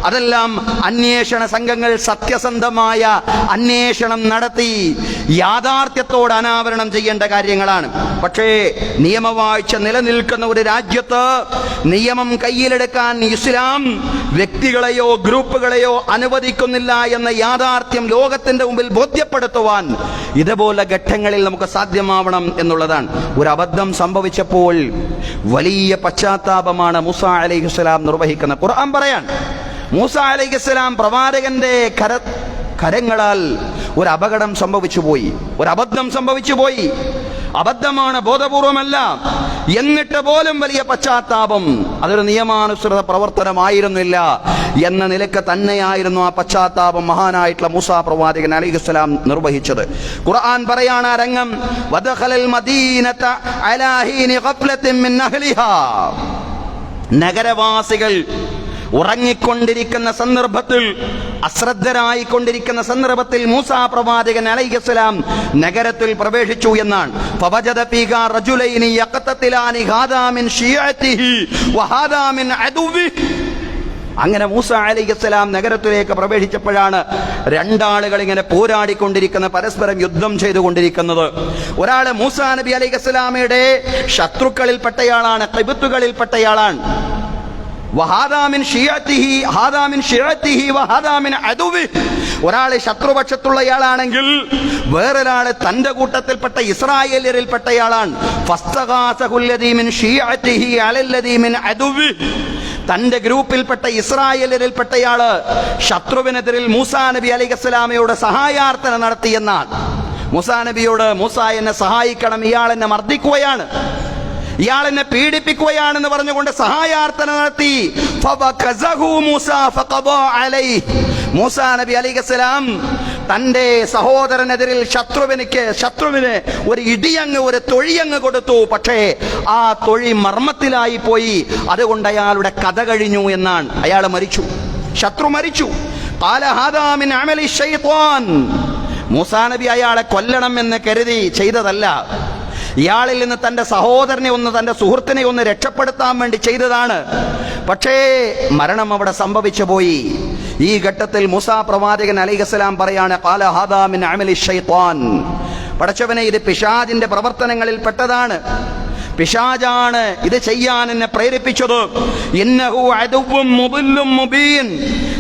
അതെല്ലാം അന്വേഷണ സംഘങ്ങൾ സത്യസന്ധമായ അന്വേഷണം നടത്തി യാഥാർത്ഥ്യത്തോട് അനാവരണം ചെയ്യേണ്ട കാര്യങ്ങളാണ്. പക്ഷേ നിയമവാഴ്ച നിലനിൽക്കുന്ന ഒരു രാജ്യത്ത് നിയമം കയ്യിലെടുക്കാൻ ഇസ്ലാം വ്യക്തികളെയോ ഗ്രൂപ്പുകളെയോ അനുവദിക്കുന്നില്ല എന്ന യാഥാർത്ഥ്യം ലോകത്തിന്റെ മുമ്പിൽ ബോധ്യപ്പെടുത്തുവാൻ ഇതുപോലെ ഘട്ടങ്ങളിൽ നമുക്ക് സാധ്യമാവണം എന്നുള്ളതാണ്. ഒരു അബദ്ധം സംഭവിച്ചപ്പോൾ വലിയ പശ്ചാത്താപമാണ് മൂസ അലൈഹിസ്സലാം നിർവഹിക്കുന്നത്. ഖുർആൻ പറയാൻ, മൂസ അലൈഹിസ്സലാം പ്രവാചകന്റെ കരങ്ങളാൽ ഒരു അപകടം സംഭവിച്ചു പോയി, ഒരു അബദ്ധം സംഭവിച്ചു പോയി. അബദ്ധമാണ്, ബോധപൂർവമല്ല. എന്നിട്ട് പോലും വലിയ പശ്ചാത്താപം. അതൊരു നിയമാനുസൃത പ്രവർത്തനമായിരുന്നില്ല എന്ന നിലക്ക് തന്നെയായിരുന്നു ആ പശ്ചാത്താപം മഹാനായിട്ടുള്ള മൂസാ പ്രവാചകൻ അലൈഹിസ്സലാം നിർവഹിച്ചത്. ഖുർആൻ പറയാണ് ആ രംഗം, വദഖലൽ മദീനത അലാ ഹീനി ഖഫ്ലത്തിൻ മിൻ അഹ്ലിഹാ. നഗരവാസികൾ ഉറങ്ങിക്കൊണ്ടിരിക്കുന്ന സന്ദർഭത്തിൽ, അശ്രദ്ധരായിക്കൊണ്ടിരിക്കുന്ന സന്ദർഭത്തിൽ മൂസാ പ്രവാചകൻ അലൈഹിസ്സലാം നഗരത്തിൽ പ്രവേശിച്ചു എന്നാണ്. ഫവജദ ഫീഹാ റജുലൈനി യഖതതിലാനി ഹാദാ മിൻ ശിയഅതിഹി വഹാദാ മിൻ അദുവിഹി. അങ്ങനെ മൂസ അലൈഹിസ്സലാം നഗരത്തിലേക്ക് പ്രവേശിച്ചപ്പോഴാണ് രണ്ടാളുകൾ ഇങ്ങനെ പോരാടിക്കൊണ്ടിരിക്കുന്ന, പരസ്പരം യുദ്ധം ചെയ്തുകൊണ്ടിരിക്കുന്നത്. ഒരാള് മൂസാ നബി അലൈഹിസ്സലാമയുടെ ശത്രുക്കളിൽപ്പെട്ടയാളാണ്, ഖിബ്തുകളിൽപ്പെട്ടയാളാണ്. ഒരാള് ശത്രുപക്ഷത്തുള്ളയാളാണെങ്കിൽ വേറൊരാള് തന്റെ കൂട്ടത്തിൽപ്പെട്ട ഇസ്രായേലിയരിൽപ്പെട്ടയാളാണ്. തന്റെ ഗ്രൂപ്പിൽപ്പെട്ട ഇസ്രായേലിയരിൽപ്പെട്ടയാള് ശത്രുവിനെതിരിൽ മൂസാ നബി അലൈഹിസ്സലാമയോട് സഹായാർത്ഥന നടത്തിയെന്നാണ്. മൂസാ നബിയോട്, മൂസ എന്നെ സഹായിക്കണം, ഇയാൾ എന്നെ മർദ്ദിക്കുകയാണ്, ഇയാൾ എന്നെ പീഡിപ്പിക്കുകയാണെന്ന് പറഞ്ഞുകൊണ്ട് സഹായാർത്ഥന നടത്തി. മൂസാ നബി അലൈഹിസ്സലാം തന്റെ സഹോദരനെതിരിൽ ശത്രുവിന് ഒരു ഇടിയങ്ങ്, ഒരു തൊഴിയങ്ങ് കൊടുത്തു. പക്ഷേ ആ തൊഴി മർമ്മത്തിലായി പോയി. അതുകൊണ്ട് അയാളുടെ കഥ കഴിഞ്ഞു എന്നാണ്. അയാൾ മരിച്ചു, ശത്രു മരിച്ചു. ഖാല ഹാദാ മിൻ അമലി ശൈത്വാൻ. മൂസാ നബി അയാളെ കൊല്ലണം എന്ന് കരുതി ചെയ്തതല്ല. ഇയാളിൽ നിന്ന് തന്റെ സഹോദരനെ ഒന്ന്, തന്റെ സുഹൃത്തിനെ ഒന്ന് രക്ഷപ്പെടുത്താൻ വേണ്ടി ചെയ്തതാണ്. പക്ഷേ മരണം അവിടെ സംഭവിച്ചു പോയി. ഈ ഘട്ടത്തിൽ മൂസാ പ്രവാചകൻ അലൈഹിസ്സലാം പറയാണ്, ഖാല ഹാദാ മിൻ അമലി ശൈത്വാൻ. പടച്ചവനെ, ഇത് പിശാചിന്റെ പ്രവർത്തനങ്ങളിൽ പെട്ടതാണ്. പിശാചാണ് ഇത് ചെയ്യാൻ എന്നെ പ്രേരിപ്പിച്ചത്. ഇന്നഹു അദുവ്വും മുദില്ലും മുബീൻ.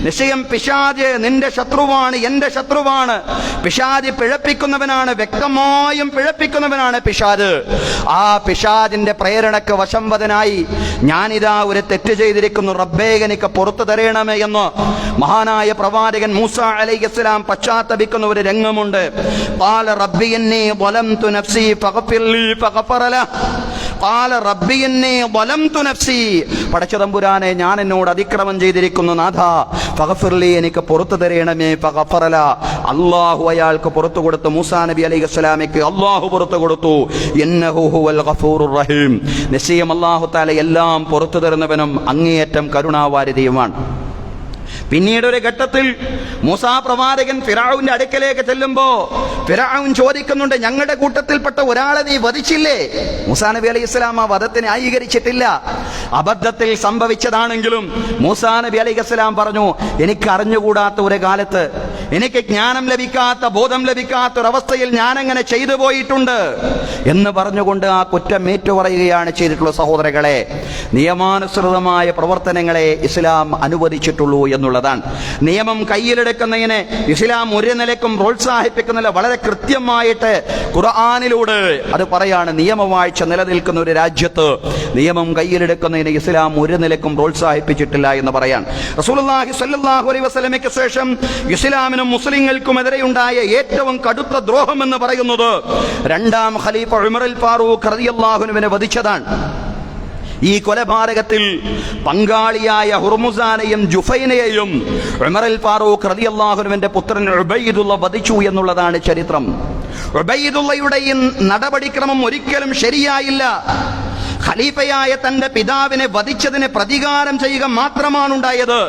നിശ്ചയം പിശാച് നിന്റെ ശത്രുവാണ്, എന്റെ ശത്രുവാണ്. പിശാച് പിഴപ്പിക്കുന്നവനാണ്, വ്യക്തമായും പിഴപ്പിക്കുന്നവനാണ് പിശാച്. ആ പിശാചിന്റെ പ്രേരണക്ക് വശംവദനായി ഞാനിതാ ഒരു തെറ്റ് ചെയ്തിരിക്കുന്നു, റബ്ബേ എനിക്ക് പുറത്തു തരണമേ എന്ന് മഹാനായ പ്രവാചകൻ മൂസ അലൈഹിസ്സലാം പശ്ചാത്തപിക്കുന്ന ഒരു രംഗമുണ്ട്. ഖാല റബ്ബി ഇന്നി ളലംതു നഫ്സി ഫഗ്ഫിർ ലീ ഫഗ്ഫറ ലഹു. ഖാല റബ്ബി ഇന്നി ളലംതു നഫ്സി. പടച്ചതമ്പുരാനെ, ഞാൻ എന്നോട് അതിക്രമം ചെയ്തിരിക്കുന്നു നാഥാ, ഫഗ്ഫിർ ലീ എനിക്ക് പുറത്തു തരണമേ. ഫഗ്ഫറ ലഹു. അല്ലാഹു അയാൾക്ക് പുറത്തു കൊടുത്തു. മൂസാ നബി അലൈഹിസ്സലാമയ്ക്ക് അല്ലാഹു പുറത്തു കൊടുത്തു. ഇന്നഹു ഹുവൽ ഗഫൂറുർ റഹീം. നിശ്ചയം അല്ലാഹു തആല എല്ലാം പുറത്തു തരുന്നവനും അങ്ങേയറ്റം കരുണാവാരിധിയുമാണ്. പിന്നീട് ഒരു ഘട്ടത്തിൽ മൂസാ പ്രവാചകൻ ഫിറഔന്റെ അടുക്കലേക്ക് ചെല്ലുമ്പോ ഫിറഔൻ ചോദിക്കുന്നുണ്ട്, ഞങ്ങളുടെ കൂട്ടത്തിൽപ്പെട്ട ഒരാളെ നീ വധിച്ചില്ലേ? മൂസാ നബി അലൈഹിസ്സലാം ആ വധത്തിനെ ന്യായീകരിച്ചിട്ടില്ല. അബദ്ധത്തിൽ സംഭവിച്ചതാണെങ്കിലും മൂസാ നബി അലൈഹിസ്സലാം പറഞ്ഞു, എനിക്ക് അറിഞ്ഞുകൂടാത്ത ഒരു കാലത്ത്, എനിക്ക് ജ്ഞാനം ലഭിക്കാത്ത, ബോധം ലഭിക്കാത്ത ഒരവസ്ഥയിൽ ഞാനങ്ങനെ ചെയ്തു പോയിട്ടുണ്ട് എന്ന് പറഞ്ഞുകൊണ്ട് ആ കുറ്റം ഏറ്റുപറയുകയാണ് ചെയ്തിട്ടുള്ള. സഹോദരങ്ങളെ, നിയമാനുസൃതമായ പ്രവർത്തനങ്ങളെ ഇസ്ലാം അനുവദിച്ചിട്ടുള്ളൂ എന്നുള്ളതാണ്. നിയമം കയ്യിലെടുക്കുന്നതിനെ ഇസ്ലാം ഒരു നിലക്കും പ്രോത്സാഹിപ്പിക്കുന്നില്ല. വളരെ കൃത്യമായിട്ട് ഖുർആനിലൂടെ അത് പറയാണ്. നിയമവാഴ്ച നിലനിൽക്കുന്ന ഒരു രാജ്യത്ത് നിയമം കയ്യിലെടുക്കുന്നതിന് ഇസ്ലാം ഒരു നിലക്കും പ്രോത്സാഹിപ്പിച്ചിട്ടില്ല എന്ന് പറയാൻ. റസൂലുള്ളാഹി സ്വല്ലല്ലാഹു അലൈഹി വസല്ലമയ്ക്ക് ശേഷം ഇസ്ലാമിനും മുസ്ലിങ്ങൾക്കുമെതിരെയുണ്ടായ ഏറ്റവും കടുത്ത ദ്രോഹം എന്ന് പറയുന്നത് രണ്ടാം ഖലീഫ ഉമറുൽ ഫാറൂഖ് റളിയല്ലാഹു അൻഹുവിനെ വധിച്ചതാണ്. ഈ കൊലപാതകത്തിൽ പങ്കാളിയായ ഹുർമുസാനെയും ജുഫൈനയെയും ഉമറുൽ ഫാറൂഖ് റളിയല്ലാഹു അൻഹുവിന്റെ പുത്രൻ ഉബൈദുള്ള വധിച്ചു എന്നുള്ളതാണ് ചരിത്രം. ഉബൈദുള്ളയുടെ ഈ നടപടിക്രമം ഒരിക്കലും ശരിയായില്ല. ഖലീഫയായ തന്റെ പിതാവിനെ വധിച്ചതിന് പ്രതികാരം ചെയ്യുക മാത്രമാണ് ഉണ്ടായത്.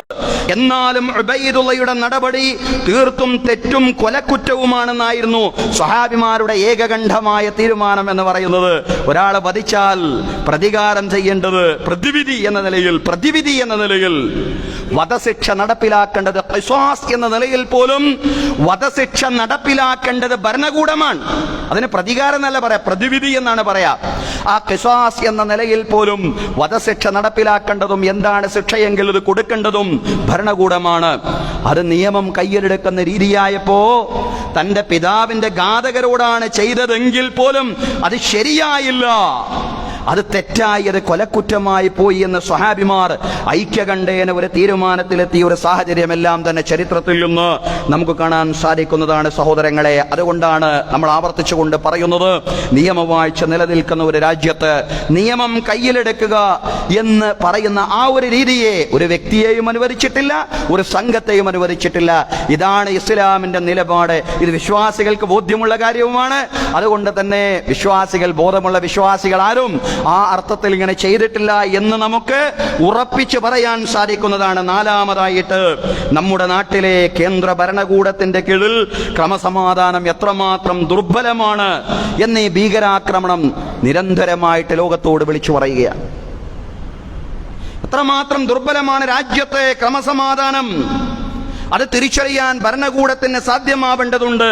എന്നാലും ഉബൈദുള്ളയുടെ നടപടി തീർത്തും തെറ്റും കൊലക്കുറ്റവുമാണെന്നായിരുന്നു സ്വഹാബിമാരുടെ ഏകകണ്ഠമായ തീരുമാനം എന്ന് പറയുന്നത്. ഒരാളെ വധിച്ചാൽ പ്രതികാരം ചെയ്യേണ്ടത് പ്രതിവിധി എന്ന നിലയിൽ വധശിക്ഷ നടപ്പിലാക്കേണ്ടത് ഖിസാസ് എന്ന നിലയിൽ പോലും വധശിക്ഷ നടപ്പിലാക്കേണ്ടത് ഭരണകൂടമാണ്. അതിന് പ്രതികാരം എന്നല്ല പറയാ, പ്രതിവിധി എന്നാണ് പറയാ. ആ ഖിസാസ് എന്ന നിലയിൽ പോലും വധശിക്ഷ നടപ്പിലാക്കേണ്ടതും എന്താണ് ശിക്ഷയെങ്കിൽ ഇത് കൊടുക്കേണ്ടതും ഭരണകൂടമാണ്. അത് നിയമം കയ്യിലെടുക്കുന്ന രീതിയായപ്പോ തന്റെ പിതാവിന്റെ ഘാതകരോടാണ് ചെയ്തതെങ്കിൽ പോലും അത് ശരിയായില്ല, അത് തെറ്റായി, അത് കൊലക്കുറ്റമായി പോയി എന്ന് സ്വഹാബിമാർ ഐക്യകണ്ഠേന ഒരു തീരുമാനത്തിലെത്തിയ ഒരു സാഹചര്യമെല്ലാം തന്നെ ചരിത്രത്തിൽ നിന്ന് നമുക്ക് കാണാൻ സാധിക്കുന്നതാണ് സഹോദരങ്ങളെ. അതുകൊണ്ടാണ് നമ്മൾ ആവർത്തിച്ചുകൊണ്ട് പറയുന്നത്, നിയമവാഴ്ച നിലനിൽക്കുന്ന ഒരു രാജ്യത്ത് നിയമം കയ്യിലെടുക്കുക എന്ന് പറയുന്ന ആ ഒരു രീതിയെ ഒരു വ്യക്തിയെയും അനുവദിച്ചിട്ടില്ല, ഒരു സംഘത്തെയും അനുവദിച്ചിട്ടില്ല. ഇതാണ് ഇസ്ലാമിന്റെ നിലപാട്. ഇത് വിശ്വാസികൾക്ക് ബോധ്യമുള്ള കാര്യവുമാണ്. അതുകൊണ്ട് തന്നെ ബോധമുള്ള വിശ്വാസികൾ ആരും ആ അർത്ഥത്തിൽ ഇങ്ങനെ ചെയ്തിട്ടില്ല എന്ന് നമുക്ക് ഉറപ്പിച്ചു പറയാൻ സാധിക്കുന്നതാണ്. നാലാമതായിട്ട്, നമ്മുടെ നാട്ടിലെ കേന്ദ്ര ഭരണകൂടത്തിന്റെ കീഴിൽ ക്രമസമാധാനം എത്രമാത്രം ദുർബലമാണ് എന്ന് ഈ ഭീകരാക്രമണം നിരന്തരമായിട്ട് ലോകത്തോട് വിളിച്ചു പറയുകയാണ്. എത്രമാത്രം ദുർബലമാണ് രാജ്യത്തെ ക്രമസമാധാനം, അത് തിരിച്ചറിയാൻ ഭരണകൂടത്തിന് സാധ്യമാവേണ്ടതുണ്ട്.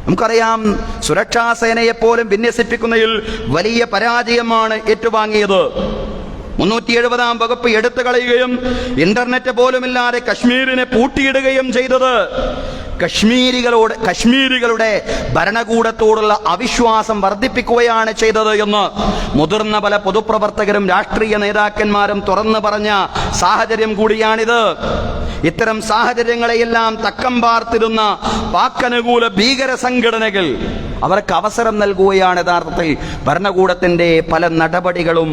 നമുക്കറിയാം, സുരക്ഷാ സേനയെ പോലും വിന്യസിപ്പിക്കുന്നതിൽ വലിയ പരാജയമാണ് ഏറ്റുവാങ്ങിയത്. 370-ാം വകുപ്പ് എടുത്തു കളയുകയും ഇന്റർനെറ്റ് പോലുമില്ലാതെ കശ്മീരിനെ പൂട്ടിയിടുകയും ചെയ്തത് കശ്മീരികളുടെ ഭരണകൂടത്തോടുള്ള അവിശ്വാസം വർദ്ധിപ്പിക്കുകയാണ് ചെയ്തത് എന്ന് മുതിർന്ന പല പൊതുപ്രവർത്തകരും രാഷ്ട്രീയ നേതാക്കന്മാരും തുറന്നു പറഞ്ഞ സാഹചര്യം കൂടിയാണിത്. ഇത്തരം സാഹചര്യങ്ങളെയെല്ലാം തക്കം പാർത്തിരുന്ന പാക്കനുകൂല ഭീകര സംഘടനകൾ അവർക്ക് അവസരം നൽകുകയാണ് യഥാർത്ഥത്തിൽ ഭരണകൂടത്തിന്റെ പല നടപടികളും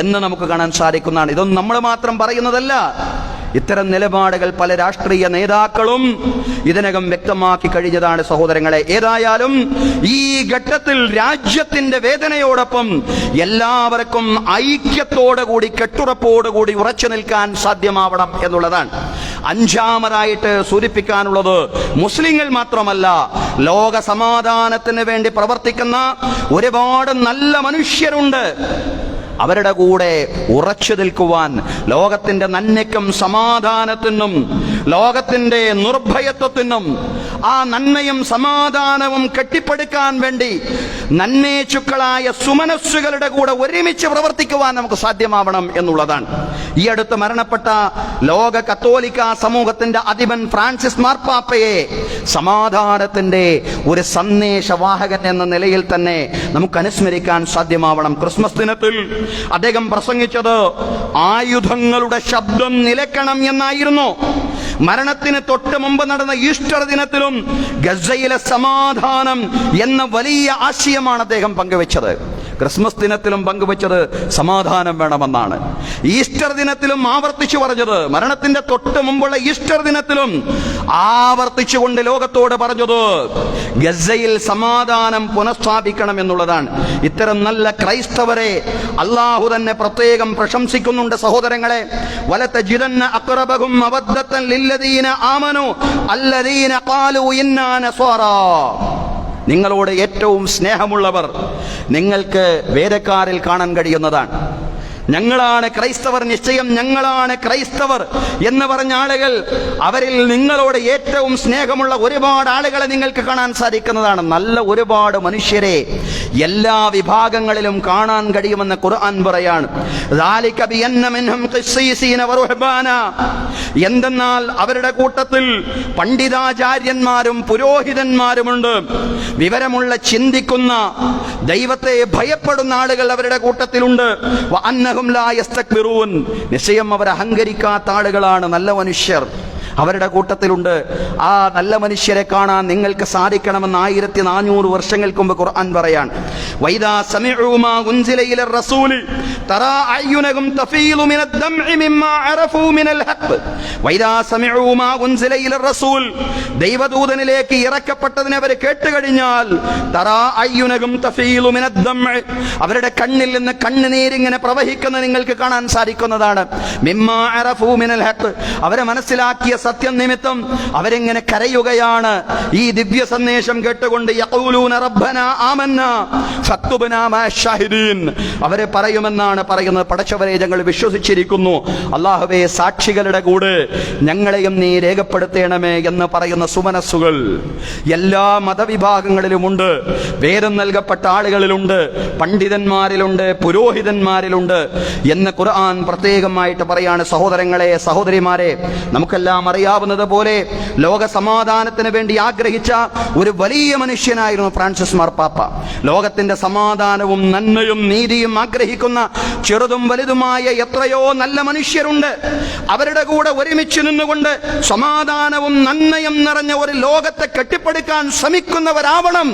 എന്ന് നമുക്ക് കാണാൻ സാധിക്കുന്നതാണ്. ഇതൊന്നും നമ്മൾ മാത്രം പറയുന്നതല്ല, ഇത്തരം നിലപാടുകൾ പല രാഷ്ട്രീയ നേതാക്കളും ഇതിനകം വ്യക്തമാക്കി കഴിഞ്ഞതാണ് സഹോദരങ്ങളെ. ഏതായാലും ഈ ഘട്ടത്തിൽ രാജ്യത്തിന്റെ വേദനയോടൊപ്പം എല്ലാവർക്കും ഐക്യത്തോടുകൂടി കെട്ടുറപ്പോടുകൂടി ഉറച്ചു നിൽക്കാൻ സാധ്യമാവണം എന്നുള്ളതാണ്. അഞ്ചാമതായിട്ട് സൂചിപ്പിക്കാനുള്ളത്, മുസ്ലിങ്ങൾ മാത്രമല്ല, ലോക സമാധാനത്തിന് വേണ്ടി പ്രവർത്തിക്കുന്ന ഒരുപാട് നല്ല മനുഷ്യരുണ്ട്. അവരുടെ കൂടെ ഉറച്ചു നിൽക്കുവാൻ, ലോകത്തിന്റെ നന്മയ്ക്കും സമാധാനത്തിനും ലോകത്തിന്റെ നിർഭയത്വത്തിനും ആ നന്മയും സമാധാനവും കെട്ടിപ്പടുക്കാൻ വേണ്ടി നന്മേച്ചുക്കളായ സുമനസ്സുകളുടെ കൂടെ ഒരുമിച്ച് പ്രവർത്തിക്കുവാൻ നമുക്ക് സാധ്യമാവണം എന്നുള്ളതാണ്. ഈ അടുത്ത് മരണപ്പെട്ട ലോക കത്തോലിക്ക സമൂഹത്തിന്റെ അധിപൻ ഫ്രാൻസിസ് മാർപ്പാപ്പയെ സമാധാനത്തിന്റെ ഒരു സന്ദേശവാഹകൻ എന്ന നിലയിൽ തന്നെ നമുക്ക് അനുസ്മരിക്കാൻ സാധ്യമാവണം. ക്രിസ്മസ് ദിനത്തിൽ അദ്ദേഹം പ്രസംഗിച്ചത് ആയുധങ്ങളുടെ ശബ്ദം നിലക്കണം എന്നായിരുന്നു. മരണത്തിന് തൊട്ട് മുമ്പ് നടന്ന ഈസ്റ്റർ ദിനത്തിലും ഗസയിലെ സമാധാനം എന്ന വലിയ ആശയമാണ് അദ്ദേഹം പങ്കുവെച്ചത്. ക്രിസ്മസ് ദിനത്തിലും പങ്കുവെച്ചത് സമാധാനം വേണമെന്നാണ്. ഈസ്റ്റർ ദിനത്തിലും ആവർത്തിച്ചു പറഞ്ഞത്, മരണത്തിന്റെ തൊട്ട് മുമ്പുള്ള ഈസ്റ്റർ ദിനത്തിലും ആവർത്തിച്ചുകൊണ്ട് ലോകത്തോട് പറഞ്ഞത് ഗസയിൽ സമാധാനം പുനഃസ്ഥാപിക്കണം എന്നുള്ളതാണ്. ഇത്തരം നല്ല ക്രൈസ്തവരെ അള്ളാഹു തന്നെ പ്രത്യേകം പ്രശംസിക്കുന്നുണ്ട് സഹോദരങ്ങളെ. വലതജിദന്ന അഖ്റബഹും മവദ്ദത്തൻ ലില്ലദീന ആമനു അല്ലദീന ഖാലു ഇന്നാ നസ്വാറാ. നിങ്ങളോട് ഏറ്റവും സ്നേഹമുള്ളവർ നിങ്ങൾക്ക് വേദക്കാരിൽ കാണാൻ കഴിയുന്നതാണ്. ഞങ്ങളാണ് ക്രൈസ്തവർ, നിശ്ചയം ഞങ്ങളാണ് ക്രൈസ്തവർ എന്ന് പറഞ്ഞ ആളുകൾ, അവരിൽ നിങ്ങളോട് ഏറ്റവും സ്നേഹമുള്ള ഒരുപാട് ആളുകളെ നിങ്ങൾക്ക് കാണാൻ സാധിക്കുന്നതാണ്. നല്ല ഒരുപാട് മനുഷ്യരെ എല്ലാ വിഭാഗങ്ങളിലും കാണാൻ കഴിയുമെന്ന് ഖുർആൻ പറയാണ്. എന്തെന്നാൽ അവരുടെ കൂട്ടത്തിൽ പണ്ഡിതാചാര്യന്മാരും പുരോഹിതന്മാരുമുണ്ട്. വിവരമുള്ള, ചിന്തിക്കുന്ന, ദൈവത്തെ ഭയപ്പെടുന്ന ആളുകൾ അവരുടെ കൂട്ടത്തിലുണ്ട്. നിശ്ചയം അവർ അഹങ്കരിക്കാത്ത ആളുകളാണ്, നല്ല മനുഷ്യർ. അവരുടെ കൂട്ടത്തിലുണ്ട്. ആ നല്ല മനുഷ്യരെ കാണാൻ നിങ്ങൾക്ക് സാധിക്കണമെന്ന് 1400 വർഷങ്ങൾക്ക് മുമ്പ് ഖുർആൻ പറയാൻ. വൈദാ സമിഉ മാ ഉൻസില ഇലർ റസൂലി തറാ അയ്യുനഹും തഫീലു മിനദ് ദംഇ മിമ്മാ അറഫൂ മിനൽ ഹഖ്. വൈദാ സമിഉ മാ ഉൻസില ഇലർ റസൂൽ, ദൈവദൂതനിലേക്ക് ഇറക്കപ്പെട്ടതിനെ അവർ കേട്ടുകഴിഞ്ഞാൽ തറാ അയ്യുനഹും തഫീലു മിനദ് ദംഇ, അവരുടെ കണ്ണിൽ നിന്ന് കണ്ണുനീരിങ്ങനെ പ്രവഹിക്കുന്നത് നിങ്ങൾക്ക് കാണാൻ സാധിക്കുന്നതാണ്. മിമ്മാ അറഫൂ മിനൽ ഹഖ്, അവരെ മനസ്സിലാക്കിയ സത്യം നിമിത്തം അവരെങ്ങനെ കരയുകയാണ് ഈ ദിവ്യ സന്ദേശം കേട്ടുകൊണ്ട്. യഖൂലൂന റബ്ബനാ ആമന്നാ ഫക്തുബ്നാ മഅശ് ഷാഹിദീൻ, അവരെ പറയുമെന്നാണ് പറയുന്നത്, പടച്ചവരെ ഞങ്ങൾ വിശ്വസിച്ചിരിക്കുന്നു, അല്ലാഹുവേ സാക്ഷികളുടെ കൂടെ ഞങ്ങളെയും നീ രേഖപ്പെടുത്തണമേ എന്ന് പറയുന്ന സുമനസ്സുകൾ എല്ലാ മതവിഭാഗങ്ങളിലുമുണ്ട്. വേദം നൽകപ്പെട്ട ആളുകളിലുണ്ട്, പണ്ഡിതന്മാരിലുണ്ട്, പുരോഹിതന്മാരിലുണ്ട് എന്ന് ഖുർആൻ പ്രത്യേകമായിട്ട് പറയാണ്. സഹോദരങ്ങളെ, സഹോദരിമാരെ, നമുക്കെല്ലാം അറിയാവുന്നത് പോലെ ലോക സമാധാനത്തിന് വേണ്ടി ആഗ്രഹിച്ച ഒരു വലിയ മനുഷ്യനായിരുന്നു ഫ്രാൻസിസ് മാർപ്പാപ്പ. ലോകത്തിന്റെ സമാധാനവും നന്മയും നീതിയും ആഗ്രഹിക്കുന്ന ചെറുതും വലുതുമായ എത്രയോ നല്ല മനുഷ്യരുണ്ട്. അവരുടെ കൂടെ ഒരുമിച്ച് നിന്നുകൊണ്ട് സമാധാനവും നന്മയും നിറഞ്ഞ ഒരു ലോകത്തെ കെട്ടിപ്പടുക്കാൻ ശ്രമിക്കുന്നവരാവണം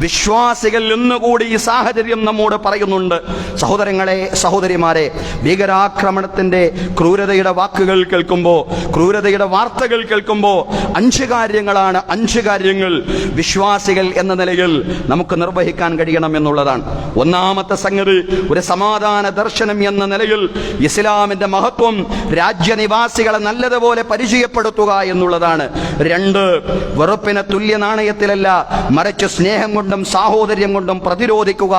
വിശ്വാസികൾ എന്നുകൂടി ഈ സാഹചര്യം നമ്മോട് പറയുന്നുണ്ട്. സഹോദരങ്ങളെ, സഹോദരിമാരെ, ഭീകരാക്രമണത്തിന്റെ ക്രൂരതയുടെ വാക്കുകൾ കേൾക്കുമ്പോൾ, ക്രൂരതയുടെ വാർത്തകൾ കേൾക്കുമ്പോൾ 5 കാര്യങ്ങളാണ്, 5 കാര്യങ്ങൾ വിശ്വാസികൾ എന്ന നിലയിൽ നമുക്ക് നിർവഹിക്കാൻ കഴിയണം എന്നുള്ളതാണ്. ഒന്നാമത്തെ സംഗതി, ഒരു സമാധാന ദർശനം എന്ന നിലയിൽ ഇസ്ലാമിന്റെ മഹത്വം രാജ്യനിവാസികളെ നല്ലതുപോലെ പരിചയപ്പെടുത്തുക എന്നുള്ളതാണ്. 2, വെറുപ്പിനെ തുല്യ നാണയത്തിലല്ല മറിച്ച് സ്നേഹം കൊണ്ടും സാഹോദര്യം കൊണ്ടും പ്രതിരോധിക്കുക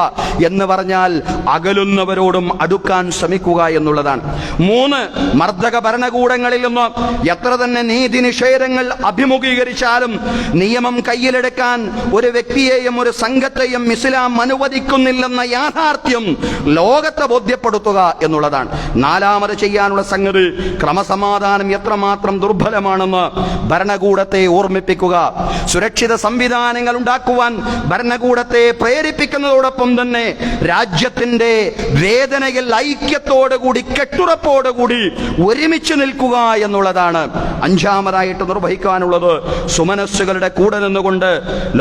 എന്ന് പറഞ്ഞാൽ അകലുന്നവരോടും അടുക്കാൻ ശ്രമിക്കുക എന്നുള്ളതാണ്. 3, മർദ്ദക ഭരണകൂടങ്ങളിൽ നിന്ന് എത്ര തന്നെ നീതി നിഷേധങ്ങൾ അഭിമുഖീകരിച്ചാലും നിയമം കയ്യിലെടുക്കാൻ ഒരു വ്യക്തിയെയും ഒരു സംഘത്തെയും ഇസ്ലാം അനുവദിക്കുന്നില്ലെന്ന യാഥാർത്ഥ്യം ലോകത്തെ ബോധ്യപ്പെടുത്തുക എന്നുള്ളതാണ്. 4ാമത് ചെയ്യാനുള്ള സംഗതി, ക്രമസമാധാനം എത്രമാത്രം ദുർബലമാണെന്ന് ഭരണകൂടത്തെ ഓർമ്മിപ്പിക്കുക. സുരക്ഷിത സംവിധാനങ്ങൾ ഉണ്ടാക്കുവാൻ ഭരണകൂടത്തെ പ്രേരിപ്പിക്കുന്നതോടൊപ്പം തന്നെ രാജ്യത്തിന്റെ വേദനയിൽ ഐക്യത്തോടുകൂടി കെട്ടുറപ്പോടുകൂടി ഒരുമിച്ച് നിൽക്കുക എന്നുള്ളതാണ്. 5ാമതായിട്ട് നിർവഹിക്കാനുള്ളത്, സുമനസ്സുകളുടെ കൂടെ നിന്നുകൊണ്ട്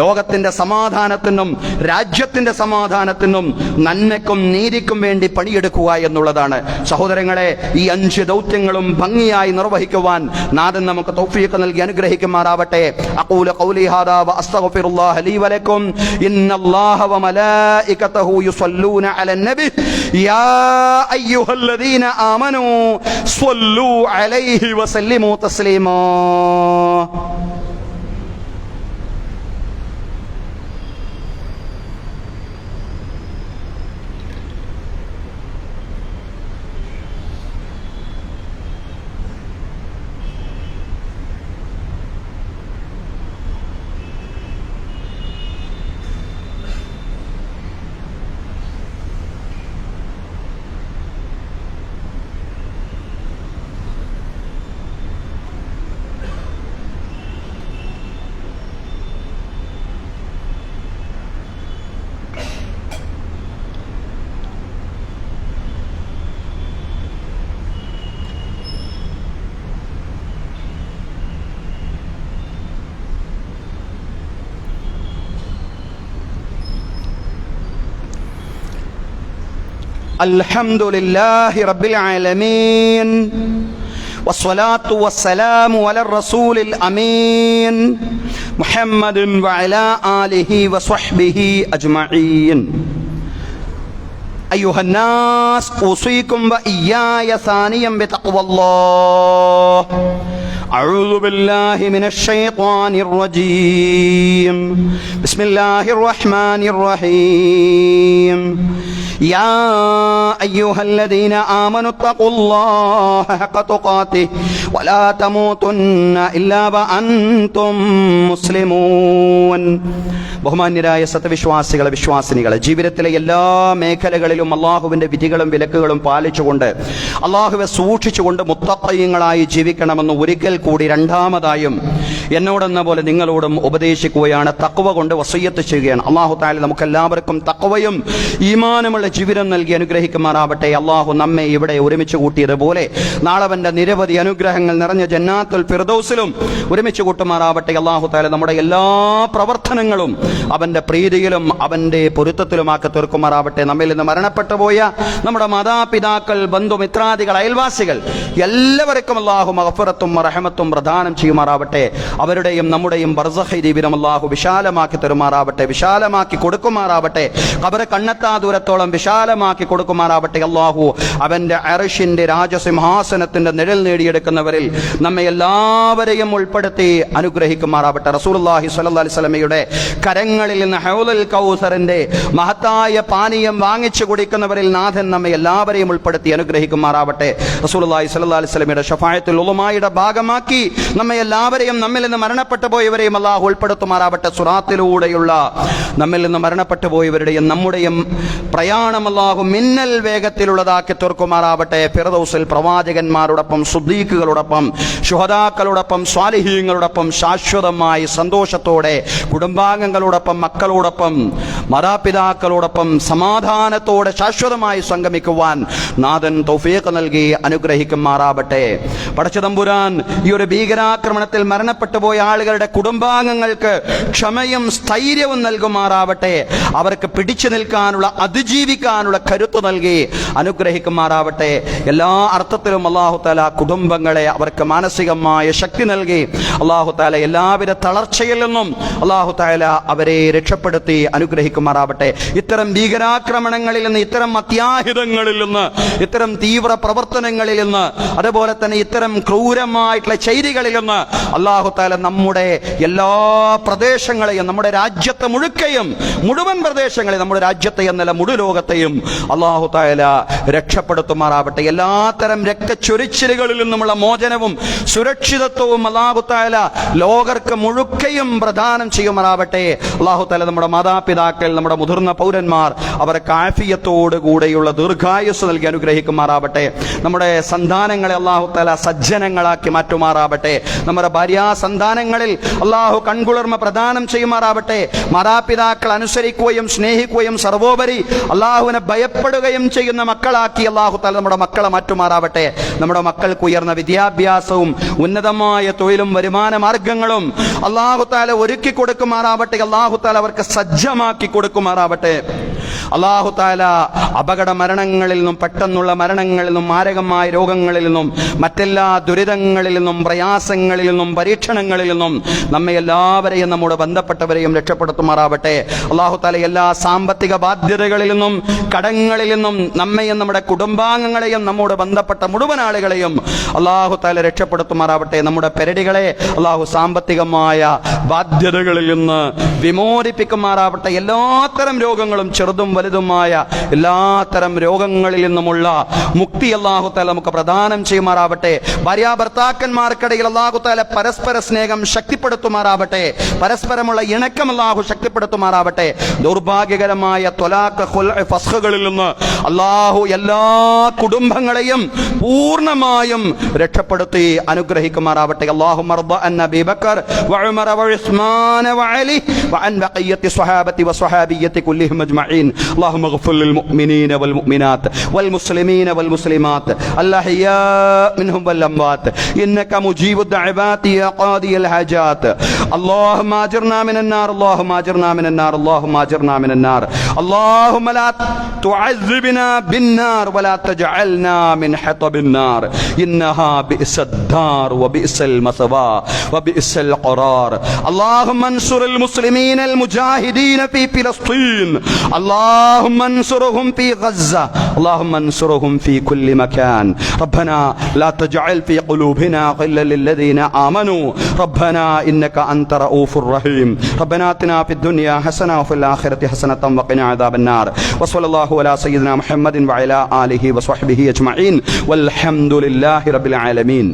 ലോകത്തിന്റെ സമാധാനത്തിനും രാജ്യത്തിന്റെ സമാധാനത്തിനും നന്മയ്ക്കും നീതിക്കും വേണ്ടി പണിയെടുക്കുക എന്നുള്ളതാണ്. സഹോദരങ്ങളെ, ഈ 5 ദൗത്യങ്ങളും ഭംഗിയായി നിർവഹിക്കുവാൻ നാഥൻ നമുക്ക് തൗഫീഖ് നൽകി അനുഗ്രഹിക്കുമാറാവട്ടെ. അഖൂലു ഖൗലി ഹാദാ വഅസ്തഗ്ഫിറുല്ലാഹ ലീ വലക്കും. ഇന്നല്ലാഹ വമലായികതഹു യുസല്ലൂന അലൻ നബി യാ അയ്യുഹല്ലദീന ആമനൂ സ്വല്ലൂ അലൈഹി വസല്ലിമൂ തസ്ലീമാ. അൽഹംദുലില്ലാഹി റബ്ബിൽ ആലമീൻ വസ്സലാത്തു വസ്സലാമു അലർ റസൂലിൽ അമീൻ മുഹമ്മദിൻ വഅലാ ആലിഹി വസ്വഹ്ബിഹി അജ്മഈൻ. അയ്യുഹന്നാസ് ഊസീകും വഇയ്യായ സാനിയം ബിതഖ്വല്ലാഹ്. അഊദു ബില്ലാഹി മിനശ് ശൈത്വാനിർ റജീം. ബിസ്മില്ലാഹിർ റഹ്മാനിർ റഹീം. യാ അയ്യുഹല്ലദീന ആമനു തഖുല്ലാഹ ഹഖ തുഖാതിഹി വലാ തമൂതുന്ന ഇല്ലാ വഅൻതും മുസ്ലിമൂൻ. ബഹുമാന്യരായ സത്യവിശ്വാസികളെ, വിശ്വാസിനികളെ, ജീവിതത്തിലെ എല്ലാ മേഖലകളിലും അള്ളാഹുവിന്റെ വിധികളും വിലക്കുകളും പാലിച്ചുകൊണ്ട് അള്ളാഹുവെ സൂക്ഷിച്ചുകൊണ്ട് മുത്തഖീങ്ങളായി ജീവിക്കണമെന്ന് ഒരിക്കൽ കൂടി 2ാമതായും എന്നോടെന്ന പോലെ നിങ്ങളോടും ഉപദേശിക്കുകയാണ്. തഖ്വ കൊണ്ട് വസിയ്യത്ത് ചെയ്യുകയാണ്. അള്ളാഹു തആല നമുക്കെല്ലാവർക്കും തഖ്വയും ഈമാനുമുള്ള ആഫിയത്തുള്ള ജീവിതം നൽകി അനുഗ്രഹിക്കുമാറാവട്ടെ. അള്ളാഹു നമ്മെ ഇവിടെ ഒരുമിച്ച് കൂട്ടിയതുപോലെ നാളെ അവന്റെ നിരവധി അനുഗ്രഹങ്ങൾ നിറഞ്ഞ ജന്നാത്തുൽ ഫിർദൗസിലും ഒരുമിച്ച് കൂട്ടുമാറാവട്ടെ. അള്ളാഹു തആല നമ്മുടെ എല്ലാ പ്രവർത്തനങ്ങളും അവന്റെ പ്രീതിയിലും അവന്റെ പൊരുത്തത്തിലുമാക്കി തീർക്കുമാറാവട്ടെ. നമ്മിൽ നിന്ന് മരണപ്പെട്ടു പോയ നമ്മുടെ മാതാപിതാക്കൾ, ബന്ധുമിത്രാദികൾ, അയൽവാസികൾ എല്ലാവർക്കും അള്ളാഹു മഗ്ഫിറത്തും റഹ്മത്തും പ്രദാനം ചെയ്യുമാറാവട്ടെ. അവരുടെയും നമ്മുടെയും ബർസഖി ജീവിതം അള്ളാഹു വിശാലമാക്കി തരുമാറാവട്ടെ, വിശാലമാക്കി കൊടുക്കുമാറാവട്ടെ. ഖബറ് കണ്ണെത്താ ദൂരത്തോളം വിശാലമാക്കി കൊടുക്കുമാറാവട്ടെ. അള്ളാഹു അവന്റെ അർശിന്റെ രാജസിംഹാസനത്തിന്റെ നിഴൽ നേടിയെടുക്കുന്നവരിൽ നമ്മെ എല്ലാവരെയും ഉൾപ്പെടുത്തി അനുഗ്രഹിക്കുമാറാവട്ടെ. റസൂലുള്ളാഹി സ്വല്ലല്ലാഹി അലൈഹി വസല്ലമയുടെ കരങ്ങളിൽ നിന്ന് ഹൗലുൽ കൗസറിന്റെ മഹത്തായ പാനീയം വാങ്ങിച്ചു കുടിക്കുന്നവരിൽ നാഥൻ നമ്മെ എല്ലാവരെയും ഉൾപ്പെടുത്തി അനുഗ്രഹിക്കുമാറാവട്ടെ. റസൂലുള്ളാഹി സ്വല്ലല്ലാഹി അലൈഹി വസല്ലമയുടെ ശഫാഅത്തുൽ ഉലമായുടെ ഭാഗമാക്കി നമ്മെ എല്ലാവരെയും നമ്മിൽ നിന്ന് മരണപ്പെട്ടു പോയവരെയും അല്ലാഹു ഉൾപ്പെടുത്തുമാറാവട്ടെ. സുറാത്തിലൂടെയുള്ള നമ്മിൽ നിന്ന് മരണപ്പെട്ടു പോയവരുടെയും നമ്മുടെയും പ്രയാണം അല്ലാഹു മിന്നൽ വേഗത്തിലുള്ളതാക്കി തീർക്കുമാറാവട്ടെ. ഫിർദൗസിൽ പ്രവാചകന്മാരോടൊപ്പം, സുദ്ദീഖുകളോടൊപ്പം, ശുഹദാക്കളോടൊപ്പം, സ്വാലിഹീങ്ങളോടൊപ്പം ശാശ്വതമായി സന്തോഷത്തോടെ കുടുംബാംഗങ്ങളോടൊപ്പം, മക്കളോടൊപ്പം, മാതാപിതാക്കളോടൊപ്പം സമാധാനത്തോടെ ശാശ്വതമായി സംഗമിക്കുവാൻ നാഥൻ തൗഫീഖ് നൽകി അനുഗ്രഹിക്കുമാറാവട്ടെ. പടച്ചതമ്പുരാൻ ഈ ഒരു ഭീകരാക്രമണത്തിൽ മരണപ്പെട്ടു പോയ ആളുകളുടെ കുടുംബാംഗങ്ങൾക്ക് ക്ഷമയും സ്ഥൈര്യവും നൽകുമാറാവട്ടെ. അവർക്ക് പിടിച്ചു നിൽക്കാനുള്ള, അതിജീവിക്കാനുള്ള കരുത്ത് നൽകി അനുഗ്രഹിക്കുമാറാവട്ടെ. എല്ലാ അർത്ഥത്തിലും അല്ലാഹു തആല കുടുംബങ്ങളെ അവർക്ക് മാനസികമായ ശക്തി നൽകി അല്ലാഹു തആല എല്ലാവിധ തളർച്ചയിൽ നിന്നും അല്ലാഹു തആല അവരെ രക്ഷപ്പെടുത്തി അനുഗ്രഹിക്കുമാറാവട്ടെ. ഇത്തരം ഭീകരാക്രമണങ്ങളിൽ നിന്ന്, ഇത്തരം അത്യാഹിതങ്ങളിൽ നിന്ന്, ഇത്തരം തീവ്ര പ്രവർത്തനങ്ങളിൽ നിന്ന്, അതുപോലെ തന്നെ ഇത്തരം ക്രൂരമായിട്ടുള്ള ചെയ്തികളിൽ നിന്ന് അല്ലാഹു തആല നമ്മുടെ എല്ലാ പ്രദേശങ്ങളെയും, നമ്മുടെ രാജ്യത്തെ മുഴുവൻ പ്രദേശങ്ങളെയും, നമ്മുടെ രാജ്യത്തെ എന്നല്ല മുഴു ലോകത്തെയും അല്ലാഹു തആല രക്ഷപ്പെടുത്തുമാറാവട്ടെ. എല്ലാത്തരം രക്തച്ചൊരിച്ചിലുകളിൽ നിന്നുമുള്ള മോചനവും സുരക്ഷിതത്വവും അല്ലാഹു തആല ലോകർക്ക് മുഴുക്കയും പ്രദാനം ചെയ്യുമാറാവട്ടെ. അല്ലാഹു തആല നമ്മുടെ മാതാപിതാക്കൾ, നമ്മുടെ മുതിർന്ന പൗരന്മാർ അവർക്ക് ആഫിയത്തോടു കൂടെയുള്ള ദീർഘായുസ് നൽകി അനുഗ്രഹിക്കുമാറാവട്ടെ. നമ്മുടെ സന്താനങ്ങളെ അല്ലാഹു തആല സജ്ജനങ്ങളാക്കി മാറ്റുമാറാവട്ടെ. നമ്മുടെ ഭാര്യാ സന്താനങ്ങളിൽ അല്ലാഹു കൺകുളിർമ പ്രദാനം ചെയ്യുമാറാവട്ടെ. മാതാപിതാക്കൾ അനുസരിക്കുകയും സ്നേഹിക്കുകയും സർവോപരി അല്ലാഹുവിനെ ഭയപ്പെടുകയും ചെയ്യുന്ന മക്കളാക്കി അല്ലാഹു തആല നമ്മുടെ മക്കളെ മാറ്റുമാറാവട്ടെ. നമ്മുടെ മക്കൾക്ക് ഉയർന്ന വിദ്യാഭ്യാസവും ഉന്നതമായ തൊഴിലും വരുമാന മാർഗങ്ങളും അല്ലാഹു തആല ഒരുക്കി കൊടുക്കുമാറാവട്ടെ. അല്ലാഹു തആല അവർക്ക് സജ്ജമാക്കി കൊടുക്കുമാറാവട്ടെ. അല്ലാഹു തആല അപകട മരണങ്ങളിൽ നിന്നും, പെട്ടെന്നുള്ള മരണങ്ങളിൽ നിന്നും, മാരകമായ രോഗങ്ങളിൽ നിന്നും, മറ്റെല്ലാ ദുരിതങ്ങളിൽ നിന്നും, പ്രയാസങ്ങളിൽ നിന്നും, പരീക്ഷണങ്ങളിൽ നിന്നും നമ്മെ എല്ലാവരെയും, നമ്മുടെ ബന്ധപ്പെട്ടവരെയും രക്ഷപ്പെടുത്തുമാറാവട്ടെ. അല്ലാഹു തആല എല്ലാ സാമ്പത്തിക ബാധ്യതകളിൽ നിന്നും, കടങ്ങളിൽ നിന്നും നമ്മെയും നമ്മുടെ കുടുംബാംഗങ്ങളെയും നമ്മോട് ബന്ധപ്പെട്ട മുഴുവൻ ആളുകളെയും അല്ലാഹു തആല രക്ഷപ്പെടുത്തുമാറാവട്ടെ. നമ്മുടെ പെരടികളെ അല്ലാഹു സാമ്പത്തികമായ ബാധ്യതകളിൽ നിന്ന് വിമോചിപ്പിക്കുമാറാവട്ടെ. എല്ലാത്തരം രോഗങ്ങളും, ചെറുതും വലുതുമായ എല്ലാത്തരം രോഗങ്ങളിൽ നിന്നുമുള്ള മുക്തി അല്ലാഹു തആല നമുക്ക് പ്രദാനം ചെയ്യുമാറാവട്ടെ. ഭാര്യ ഭർത്താക്കന്മാർക്കിടയിൽ അല്ലാഹു തആല പരസ്പര സ്നേഹം ശക്തിപ്പെടുത്തുമാറാവട്ടെ. പരസ്പരമുള്ള ഇണക്കം അല്ലാഹു ശക്തിപ്പെടുത്തുമാറാവട്ടെ. ദൗർഭാഗ്യകരമായ ത്വലാഖ്, ഖുൽഉ, ഫസ്ഖുകളിൽ നിന്ന് അല്ലാഹു എല്ലാ കുടുംബങ്ങളെയും പൂർണ്ണമായും രക്ഷപ്പെടുത്തി അനുഗ്രഹിക്കുമാറാവട്ടെ. അല്ലാഹുമ്മ റബ്ബ അൻ അബീ ബക്കർ വ ഉമർ വ ഉസ്മാൻ വ അലി വ അൻ ബഖിയത്തി സ്വഹാബത്തി വ സ്വഹാബിയ്യത്തി കുല്ലിഹിം അജ്മഈൻ. اللهم اغفر للمؤمنين والمؤمنات والمسلمين والمسلمات الأحياء منهم والأموات إنك مجيب الدعوات يا قاضي الحاجات. اللهم أجرنا من النار، اللهم أجرنا من النار، اللهم أجرنا من النار. اللهم لا تعذبنا بالنار ولا تجعلنا من حطب النار إنها بئس الدار وبئس المثوى وبئس القرار. اللهم انصر المسلمين المجاهدين في فلسطين، اللهم انصرهم في غزة، اللهم انصرهم في كل مكان. ربنا لا تجعل في قلوبنا غلا للذين آمنوا ربنا إنك أنت رؤوف رحيم. ربنا آتنا في الدنيا حسنة وفي الآخرة حسنة وقنا عذاب النار. وصلى الله على سيدنا محمد وعلى آله وصحبه أجمعين والحمد لله رب العالمين.